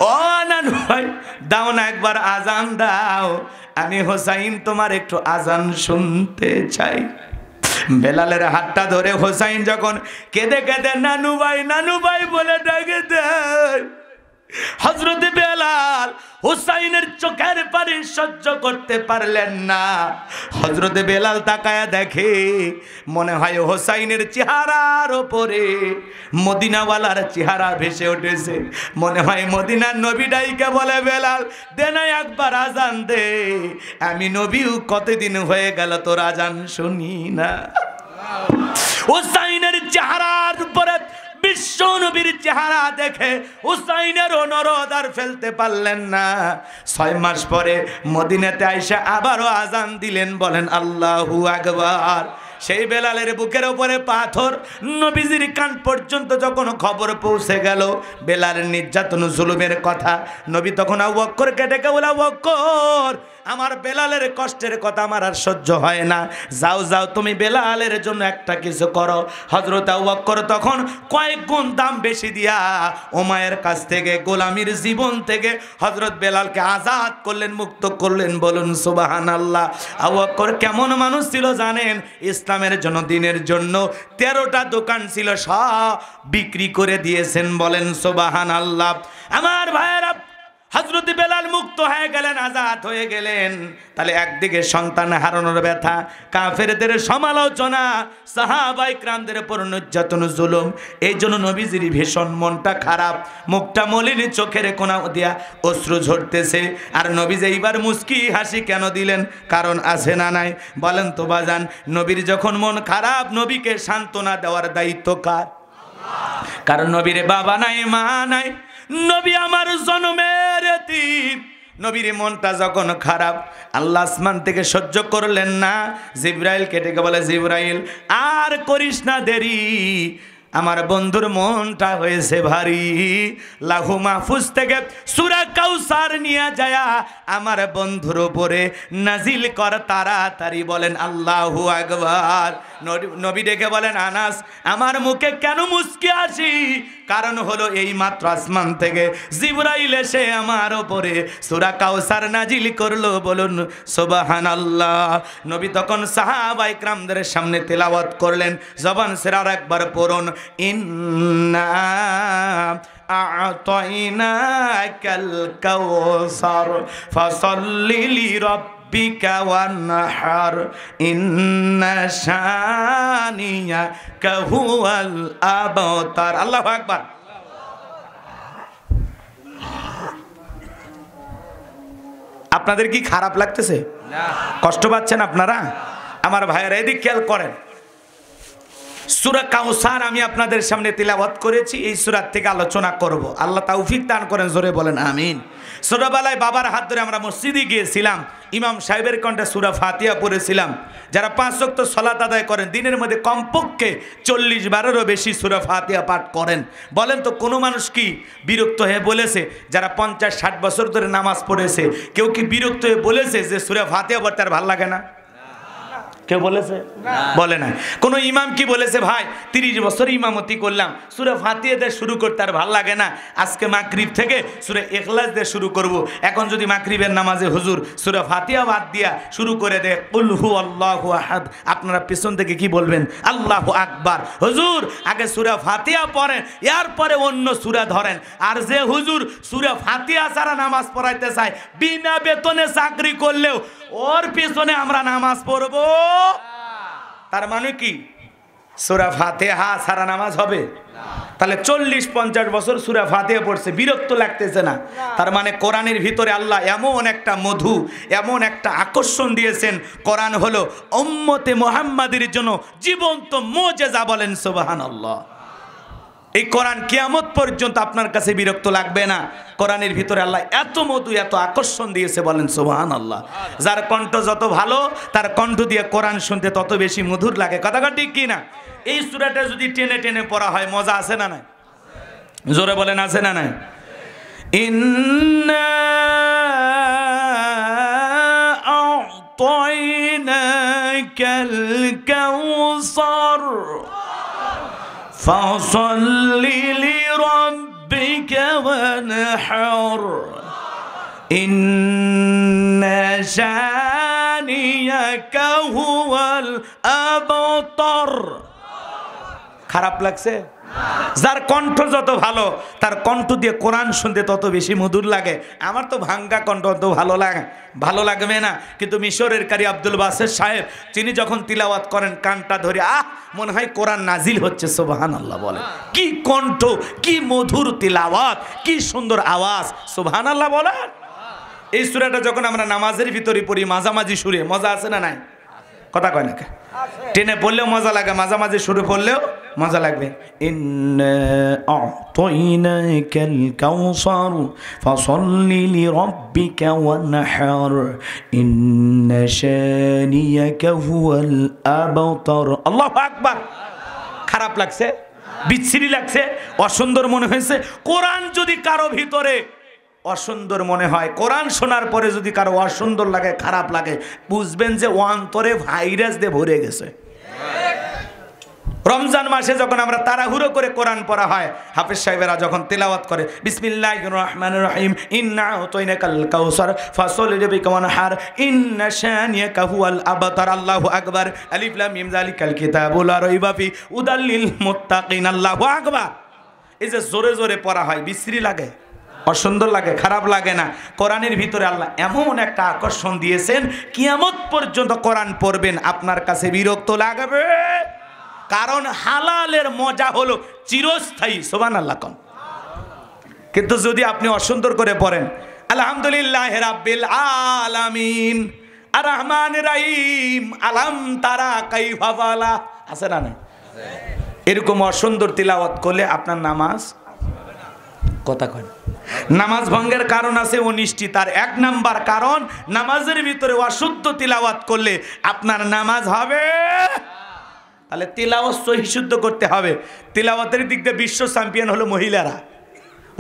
S1: ও নানু ভাই, দাও না একবার আজান দাও, আমি হোসাইন তোমার একটু আজান শুনতে চাই। বেলালের হাতটা ধরে হোসাইন যখন কেঁদে কেঁদে নানু ভাই বলে ডাকে দেয়, হযরত বেলাল হুসাইনের চোখের পানি সহ্য করতে পারলেন না। হযরত বেলাল তাকায়া দেখে, মনে হয় হোসাইনের চেহারার ওপরে মদিনাওয়ালার চেহারা ভেসে উঠেছে। মনে হয় মদিনার নবী ডাইকে বলে, বেলাল দে না একবার আজান দে, আমি নবীও কতদিন হয়ে গেল তোর আজান শুনি না। হোসাইনের চেহারার উপরে বিশ্ব নবীর চেহারা দেখে হুসাইনের নরদ আর ফেলতে পারলেন না। 6 মাস পরে মদিনাতে আইসা আবারও আজান দিলেন, বলেন আল্লাহু আকবার। সেই বেলালের বুকের উপরে পাথর, নবীজির কান পর্যন্ত যখন খবর পৌঁছে গেল বেলালের নির্যাতন জুলুমের কথা, নবী তখন আবু বকরকে ডেকে বলে, আবু বকর, আমার বেলালের কষ্টের কথা আমার আর সহ্য হয় না, যাও যাও তুমি বেলালের জন্য একটা কিছু করো। হযরত আবু বকর তখন কয়েক গুণ দাম বেশি দিয়া উমাইয়ের কাছ থেকে, গোলামির জীবন থেকে হযরত বেলালকে আজাদ করলেন, মুক্ত করলেন। বলুন সুবহানাল্লাহ। আবু বকর কেমন মানুষ ছিল জানেন? ইসলামের জন্য, দিনের জন্য 13টা দোকান ছিল, সব বিক্রি করে দিয়েছেন। বলেন সুবহানাল্লাহ। আমার ভাইয়েরা, হযরত বেলাল মুক্ত হয়ে গেলেন, আজাদ হয়ে গেলেন। তাহলে একদিকে সন্তান হারানোর ব্যথা, কাফেরদের সমালোচনা, সাহাবায়ে কেরামদের উপর নির্যাতন জুলুম, এই জন্য নবীজির ভীষণ মনটা খারাপ, মুখটা মলিন, চোখের কোনা দিয়া অশ্রু ঝরতেছে। আর নবীজি এইবার মুস্কি হাসি কেন দিলেন? কারণ আছে না নাই? বলেন তো বাজান, নবীর যখন মন খারাপ, নবীকে সান্ত্বনা দেওয়ার দায়িত্ব কার? কারণ নবীর বাবা নাই, মা নাই, নবী আমার জন্মের এতিম। নবীর মনটা যখন খারাপ, আল্লাহ আসমান থেকে সহ্য করলেন না, জিবরাইলকে ডেকে বলে, জিবরাইল আর করিস না দেরি, আমার বন্ধুর মনটা হয়েছে ভারী, লাহু মাহফুজ থেকে সূরা কাউসার নিয়ে যায়া আমার বন্ধুর উপরে নাজিল কর তাড়াতাড়ি। বলেন আল্লাহু আকবার। নবী ডেকে বলেন, আনাস, আমার মুখে কেন মুস্কি আসি? কারণ হলো এই মাত্র আসমান থেকে জিবরাইল এসে আমার উপরে সূরা কাউসার নাজিল করলো। বলুন সুবহানাল্লাহ। নবী তখন সাহাবায়ে কেরামদের সামনে তেলাওয়াত করলেন, জবান ছেড়ে আর একবার পড়ুন, ইন্না আ'তাইনাকাল কাউসার ফাসাল্লি লিরাব্বিকা ওয়ানহার ইন্না শানিয়াকা হুয়াল আবতার। আল্লাহু আকবার। আপনাদের কি খারাপ লাগতেছে? না। কষ্ট পাচ্ছেন আপনারা? আমার ভাইয়েরা এদিক খেয়াল করেন, সূরা কাউসার আমি আপনাদের সামনে তিলাওয়াত করেছি, এই সূরা থেকে আলোচনা করব। আল্লাহ তৌফিক দান করেন, জোরে বলেন আমিন। ছোটবেলায় বাবার হাত ধরে আমরা মসজিদে গিয়েছিলাম, ইমাম সাহেবের কণ্ঠে সূরা ফাতিহা পড়েছিলাম। যারা 5 ওয়াক্ত সালাত আদায় করেন, দিনের মধ্যে কমপক্ষে 40 বারেরও বেশি সূরা ফাতিহা পাঠ করেন। বলেন তো কোনো মানুষ কি বিরক্ত হয়ে বলেছে? যারা 50-60 বছর ধরে নামাজ পড়েছে, কেউ কি বিরক্ত হয়ে বলেছে যে সূরা ফাতিহা পড়তে আর ভালো লাগে না? কেউ বলেছে? বলে না। কোন ইমাম কি বলেছে ভাই 30 বছর ইমামতি করলাম, সূরা ফাতিহা দিয়ে শুরু করতে আর ভালো লাগে না, আজকে মাগরিব থেকে সূরা ইখলাস দিয়ে শুরু করব। এখন যদি মাগরিবের নামাজে হুজুর সূরা ফাতিহা বাদ দিয়া শুরু করে দেয় কুল হুয়াল্লাহু আহাদ, আপনারা পেছন থেকে কি বলবেন? আল্লাহু আকবার। হুজুর আগে সূরা ফাতিহা পড়েন, এরপরে অন্য সূরা ধরেন। আর যে হুজুর সূরা ফাতিহা ছাড়া নামাজ পড়াইতে চায়, বিনা বেতনে চাকরি করলেও ওর পিছনে আমরা নামাজ পড়ব। তার মানে কি সূরা ফাতিহা ছাড়া নামাজ হবে? তাহলে 40-50 বছর সূরা ফাতিহা পড়ছে, বিরক্ত লাগতেছে না? তার মানে কোরআনের ভিতরে আল্লাহ এমন একটা মধু, এমন একটা আকর্ষণ দিয়েছেন। কোরআন হলো উম্মতে মুহাম্মাদের জন্য জীবন্ত মুজিজা। বলেন সুবহানাল্লাহ। এই কোরআন কিয়ামত পর্যন্ত আপনার কাছে বিরক্ত লাগবে না। কোরআনের ভিতরে আল্লাহ এত মধু, এত আকর্ষণ দিয়েছে। বলেন সুবহানাল্লাহ। যার কণ্ঠ যত ভালো, তার কণ্ঠ দিয়ে কোরআন শুনতে তত বেশি মধুর লাগে। কথাটা ঠিক কি না? এই সূরাটা যদি টেনে টেনে পড়া হয় মজা আছে না নাই? জোরে বলেন আছে না নাই? ইন্না আ'তাইনাকাল কাউসার ফাসাল্লি লিরাব্বিকা ওয়ানহার ইন্না শানিয়াকা হুয়াল আবতার। খারাপ লাগছে? যার কণ্ঠ যত ভালো, তার কণ্ঠ দিয়ে কোরআন শুনতে তত বেশি মধুর লাগে। আমার তো ভাঙ্গা কণ্ঠ তো ভালো লাগবে না, কিন্তু মিশরের কারি আব্দুল বাসের সাহেব তিনি যখন তিলাওয়াত করেন কানটা ধরে মনে হয় কোরআন নাজিল হচ্ছে। সুবহানাল্লাহ। বলে কি কণ্ঠ, কি মধুর তিলাওয়াত, কি সুন্দর আওয়াজ। সুবহানাল্লাহ বলেন। এই সূরাটা যখন আমরা নামাজের ভিতরে পড়ি মাঝামাঝি সুরে, মজা আছে না নাই? কথা কয় না? টেনে পড়লেও মজা লাগে, মাঝামাঝি সুরে পড়লেও মজা লাগবে। ইন্না আ'তাইনাকাল কাউসার ফাসাল্লি লিরাব্বিকা ওয়ানহার ইন্না শানিয়াকা হুয়াল আবতার। আল্লাহু আকবার। খারাপ লাগছে? বিচ্ছিরি লাগছে? অসুন্দর মনে হয়েছে? কোরআন যদি কারো ভিতরে অসুন্দর মনে হয়, কোরআন শোনার পরে যদি কারো অসুন্দর লাগে, খারাপ লাগে, বুঝবেন যে অন্তরে ভাইরাস দিয়ে ভরে গেছে। রমজান মাসে যখন আমরা তাড়াহুড়ো করে কোরআন পড়া হয়, হাফেজ সাহেবেরা যখন তেলাওয়াত করে বিসমিল্লাহির রহমানির রহিম ইন্না আ'তাইনাকাল কাউসার ফাসাল্লি লিরাব্বিকা ওয়ানহার ইন্না শানিয়াকা হুয়াল আবতার। আল্লাহু আকবার। আলিফ লাম মিম যালিকাল কিতাবু লা রাইবা ফি হুদাল লিল মুত্তাকিন। আল্লাহু আকবার। এই যে জোরে জোরে পড়া হয়, বিশ্রী লাগে, অসুন্দর লাগে, খারাপ লাগে না? কোরআনের ভিতরে আল্লাহ এমন একটা আকর্ষণ দিয়েছেন, কিয়ামত পর্যন্ত কোরআন পড়বেন আপনার কাছে বিরক্ত লাগবে। কারণ হালালের মজা হলো চিরস্থায়ী। সুবহানাল্লাহ কোন। কিন্তু যদি আপনি অসুন্দর করে পড়েন আলহামদুলিল্লাহি রাব্বিল আলামিন আর রহমানির রহিম আলাম তারা কাইফা ফালা, আছে না না? এরকম অসুন্দর তিলাওয়াত করলে আপনার নামাজ, কথা কয়, নামাজ ভঙ্গের কারণ আছে 19টি। তার 1 নাম্বার কারণ, নামাজের ভিতরে অশুদ্ধ তিলাওয়াত করলে আপনার নামাজ হবে। তাহলে তিলাওয়াত সহি শুদ্ধ করতে হবে। তিলাওয়াতের দিক দিয়ে বিশ্ব চ্যাম্পিয়ন হলো মহিলারা।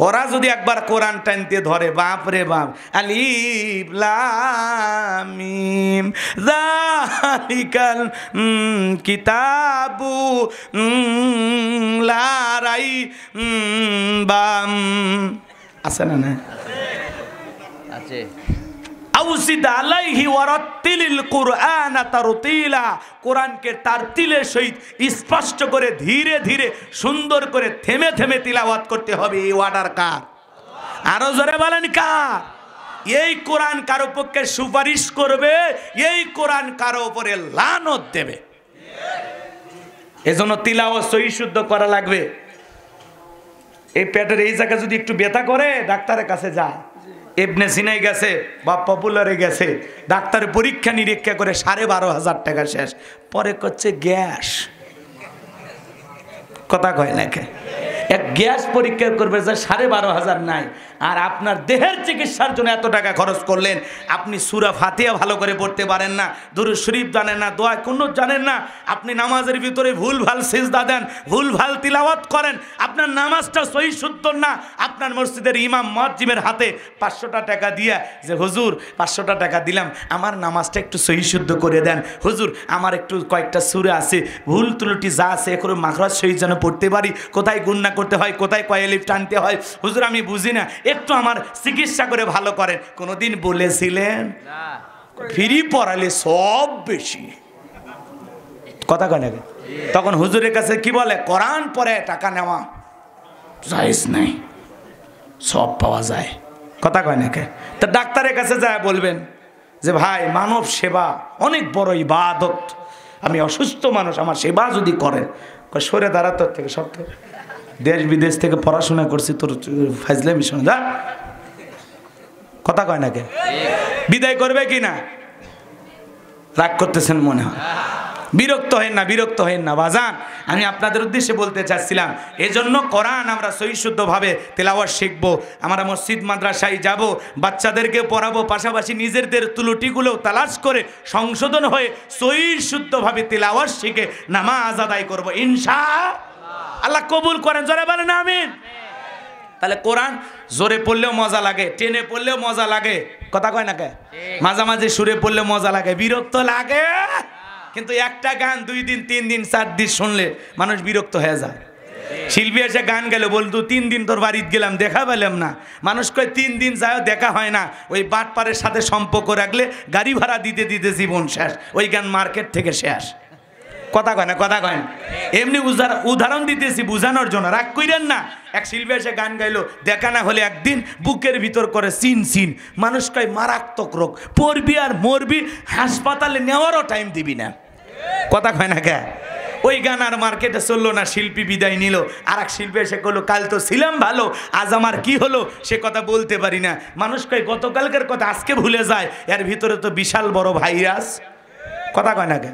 S1: ওরা যদি একবার কোরআন টানতে ধরে, বাপ রে বাপ, আলিফ লাম মিম যালিকাল কিতাবু লা রাইবা, আছে না না? আছে। আউসিদ আলাইহি ওয়ারাত্তিলিল কুরআন তারতিলা। কোরআনকে তারতিলের সহিত স্পষ্ট করে, ধীরে ধীরে, সুন্দর করে, থেমে থেমে তিলাওয়াত করতে হবে। এই অর্ডার কার? আরো জোরে বলেন কার? এই কোরআন কারো পক্ষে সুপারিশ করবে, এই কোরআন কারো উপরে লানত দেবে। এজন্য তিলাওয়াত সহি শুদ্ধ করা লাগবে। এই পেটের এই জায়গা যদি একটু ব্যথা করে, ডাক্তারের কাছে যায়। ইবনে সিনাই গেছে বা পপুলারে গেছে, ডাক্তার পরীক্ষা নিরীক্ষা করে 12,500 টাকা শেষ। পরে করছে গ্যাস। কথা কয় নাকি? এক গ্যাস পরীক্ষা করবে যে 12,500 নাই, আর আপনার দেহের চিকিৎসার জন্য এত টাকা খরচ করলেন, আপনি সূরা ফাতিহা ভালো করে পড়তে পারেন না, দুরূদ শরীফ জানেন না, দোয়া কুনুত জানেন না, আপনি নামাজের ভিতরে ভুলভাল সিজদা দেন, ভুলভাল তিলাওয়াত করেন, আপনার নামাজটা সহি শুদ্ধ না। আপনার মসজিদের ইমাম মুয়াজ্জিমের হাতে 500 টাকা দিয়া যে হুজুর 500 টাকা দিলাম, আমার নামাজটা একটু সহি শুদ্ধ করে দেন, হুজুর আমার একটু কয়েকটা সূরা আছে ভুল ত্রুটি যা আছে এখন মাখরাজ সহি যেন পড়তে পারি, কোথায় গুণনা করতে হয়, কোথায় কয় আলিফ টানতে হয়, হুজুর আমি বুঝি না, একটু আমার চিকিৎসা করে ভালো করেন। কোনোদিন বলেছিলেন? ফ্রি পড়ালে সব বেশি, কথা কয় নাকি? তখন হুজুরের কাছে কি বলে, কোরআন পড়ে টাকা নেওয়া জায়েজ নাই, সব পাওয়া যায়, কথা কয় নাকি? তা ডাক্তারের কাছে যায় বলবেন যে ভাই মানব সেবা অনেক বড় ইবাদত, আমি অসুস্থ মানুষ, আমার সেবা যদি করেন, সরে দাঁড়া তোর থেকে, সব থেকে দেশ বিদেশ থেকে পড়াশোনা করছি, তোর ফাজলামি শোনা যা, কথা কয় নাকি? বিদায় করবে কি না? রাগ করতেছেন মনে হয়, বিরক্ত হেন না, বিরক্ত হেন না বাজান, আমি আপনাদের উদ্দেশ্যে বলতে চাচ্ছিলাম এজন্য কোরআন আমরা সহি শুদ্ধভাবে তেলাওয়াত শিখবো, আমরা মসজিদ মাদ্রাসায় যাব, বাচ্চাদেরকে পড়াবো, পাশাপাশি নিজেদের ত্রুটিগুলো তালাশ করে সংশোধন হয়ে সহি শুদ্ধভাবে তেলাওয়াত শিখে নামাজ আদায় করব ইনশাআল্লাহ। কবুল করেন, জোরে বলেন আমিন। তাহলে কোরআন জোরে পড়লেও মজা লাগে, টেনে পড়লেও মজা লাগে, কথা কয় না কে? মাঝামাঝি সুরে পড়লে মজা লাগে, বিরক্ত লাগে, কিন্তু একটা গান 2 দিন 3 দিন 4 দিন শুনলে মানুষ বিরক্ত হয়ে যায়। শিল্পী এসে গান গেল, বলতো 3 দিন তোর বাড়িতে গেলাম দেখা পেলাম না, মানুষ কয় 3 দিন যাও দেখা হয় না, ওই বাটপারের সাথে সম্পর্ক রাখলে গাড়ি ভাড়া দিতে দিতে জীবন শেষ, ওই গান মার্কেট থেকে শেষ, কথা কয় না, কথা কয় না। এমনি উদাহরণ দিতেছি বোঝানোর জন্য, রাগ কইরেন না। এক শিল্পী এসে গান গাইলো, দেখা না হলে একদিন বুকের ভিতর করে সিন সিন, মানুষ কয় মারাত্মক রোগ, পড়বি আর মরবি, হাসপাতালে নেওয়ারও টাইম দিবি না, কথা কয় না কে? ওই গান আর মার্কেটে চললো না, শিল্পী বিদায় নিল। আর এক শিল্পী এসে করলো, কাল তো ছিলাম ভালো, আজ আমার কি হলো সে কথা বলতে পারি না। মানুষ কয় গতকালকের কথা আজকে ভুলে যায়, এর ভিতরে তো বিশাল বড় ভাইরাস, কথা কয় না কে?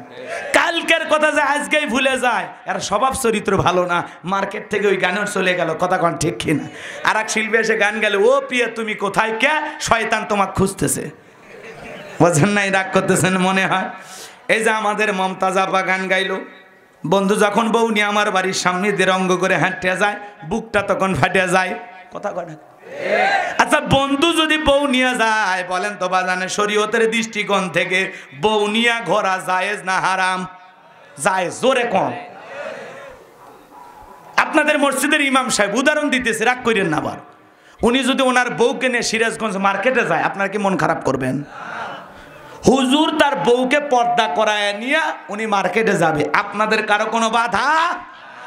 S1: কালকের কথা যে আজকেই ভুলে যায়, এর স্বভাব চরিত্র ভালো না, মার্কেট থেকে ওই গানের চলে গেল, কথা কন ঠিক কিনা? আর এক শিল্পী এসে গান গেল, ও প্রিয়া তুমি কোথায়, কে শয়তান তোমাকে খুঁজতেছে, বোঝেন নাই? রাগ করতেছেন মনে হয়। এই যে আমাদের মমতাজ আপা গান গাইলো, বন্ধু যখন বউ নিয়ে আমার বাড়ির সামনে দিয়ে রঙ্গ করে হাঁটতে যায়, বুকটা তখন ফাটে যায়, কথা কয় না? আচ্ছা বন্ধু যদি বউ নিয়ে যায়, বলেন তো বাজানে শরীয়তের দৃষ্টিকোণ থেকে বউ নিয়ে ঘোরা জায়েজ না হারাম? জায়েজ, জোরে কম। আপনাদের মসজিদের ইমাম সাহেব উদাহরণ দিতেছে, রাগ করেন না আবার, উনি যদি ওনার বউকে নিয়ে সিরাজগঞ্জ মার্কেটে যায়, আপনার কি মন খারাপ করবেন? হুজুর তার বউকে পর্দা করায় নিয়ে উনি মার্কেটে যাবে, আপনাদের কারো কোনো বাধা?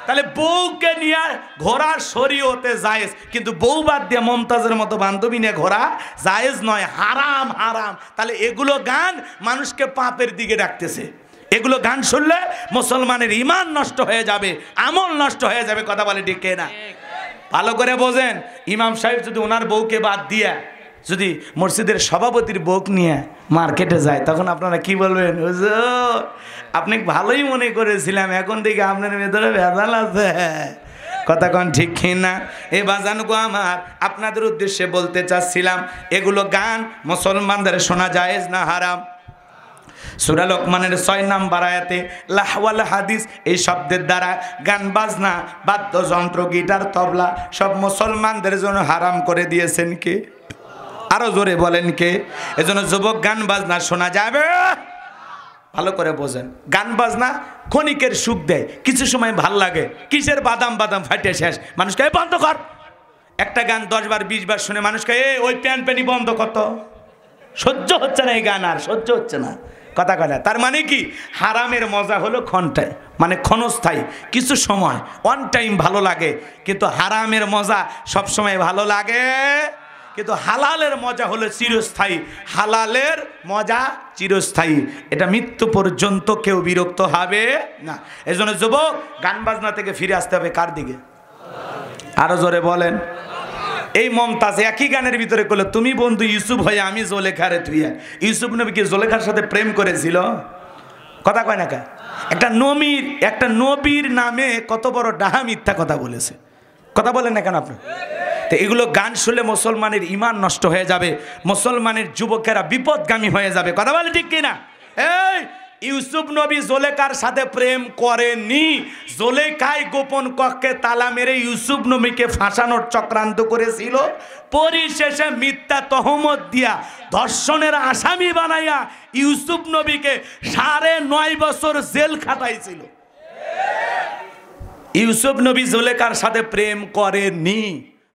S1: তাহলে বউকে নিয়ে ঘোরার শরীয়তে জায়েজ, কিন্তু বউ বাদ দিয়ে মমতাজের মতো বান্ধবী নিয়ে ঘোরা জায়েজ নয়, হারাম, হারাম। তাহলে এগুলো গান মানুষকে পাপের দিকে ডাকতেছে, এগুলো গান শুনলে মুসলমানের ঈমান নষ্ট হয়ে যাবে, আমল নষ্ট হয়ে যাবে, কথা বলে ঠিক না? ভালো করে বোঝেন, ইমাম সাহেব যদি ওনার বউকে বাদ দিয়ে যদি মসজিদের সভাপতির বউক নিয়ে মার্কেটে যায়, তখন আপনারা কি বলবেন? হুজুর আপনি ভালোই মনে করেছিলাম, এখন থেকে আপনার ভেতরে ভেজাল আছে, কথা কন ঠিক কিনা? এ বাজান গো আমার, আপনাদের উদ্দেশ্যে বলতে চাচ্ছিলাম এগুলো গান মুসলমানদের শোনা জায়েজ না হারাম? সূরা লোকমানের 6 নম্বর আয়াতে লাহওয়াল হাদিস এই শব্দের দ্বারা গান বাজনা, বাদ্যযন্ত্র, গিটার, তবলা সব মুসলমানদের জন্য হারাম করে দিয়েছেন কে? আরো জোরে বলেন কে? এজন্য যুবক গান বাজনা শোনা যাবে, ভালো করে বোঝেন। গান বাজনা ক্ষণিকের সুখ দেয়, কিছু সময় ভাল লাগে, কিসের বাদাম বাদাম ফাটে শেষ, মানুষকে বন্ধ কর। একটা গান 10 বার 20 বার শুনে মানুষকে ওই প্যানি বন্ধ কত, সহ্য হচ্ছে না, এই গান আর সহ্য হচ্ছে না, কথা কয় না? তার মানে কি, হারামের মজা হলো ক্ষণটায়, মানে ক্ষণস্থায়ী, কিছু সময় অন টাইম ভালো লাগে, কিন্তু হারামের মজা সব সময় ভালো লাগে, কিন্তু হালালের মজা হলো চিরস্থায়ী, হালালের মজা চিরস্থায়ী, এটা মৃত্যু পর্যন্ত কেউ বিরক্ত হবে না। এজন্য যুবক গান বাজনা থেকে ফিরে আসতে হবে কার দিকে? আরো জোরে বলেন। এই মমতাজ একই গানের ভিতরে করলো, তুমি বন্ধু ইউসুফ হয়ে আমি জোলেখারে তুইয়া। ইউসুফ নবী কি জোলেখার সাথে প্রেম করেছিল? কথা কয় না কে? একটা নবীর নামে কত বড় ডাহা মিথ্যা কথা বলেছে, কথা বলেন না কেন আপনি? তো এগুলো গান শুনলে মুসলমানের ঈমান নষ্ট হয়ে যাবে, মুসলমানের যুবকেরা বিপদগামী হয়ে যাবে। কথা বলে ঠিক কিনা? এই ইউসুফ নবী জোলেখার সাথে প্রেম করেননি, জোলেখায় গোপন কক্ষে তালা মেরে ইউসুফ নবীকে ফাঁসানোর চক্রান্ত করেছিল। পরিশেষে মিথ্যা তহমত দিয়া ধর্ষণের আসামি বানাইয়া ইউসুফ নবীকে 9.5 বছর জেল খাটাইছিল। ইউসুফ নবী জোলেখার সাথে প্রেম করেননি।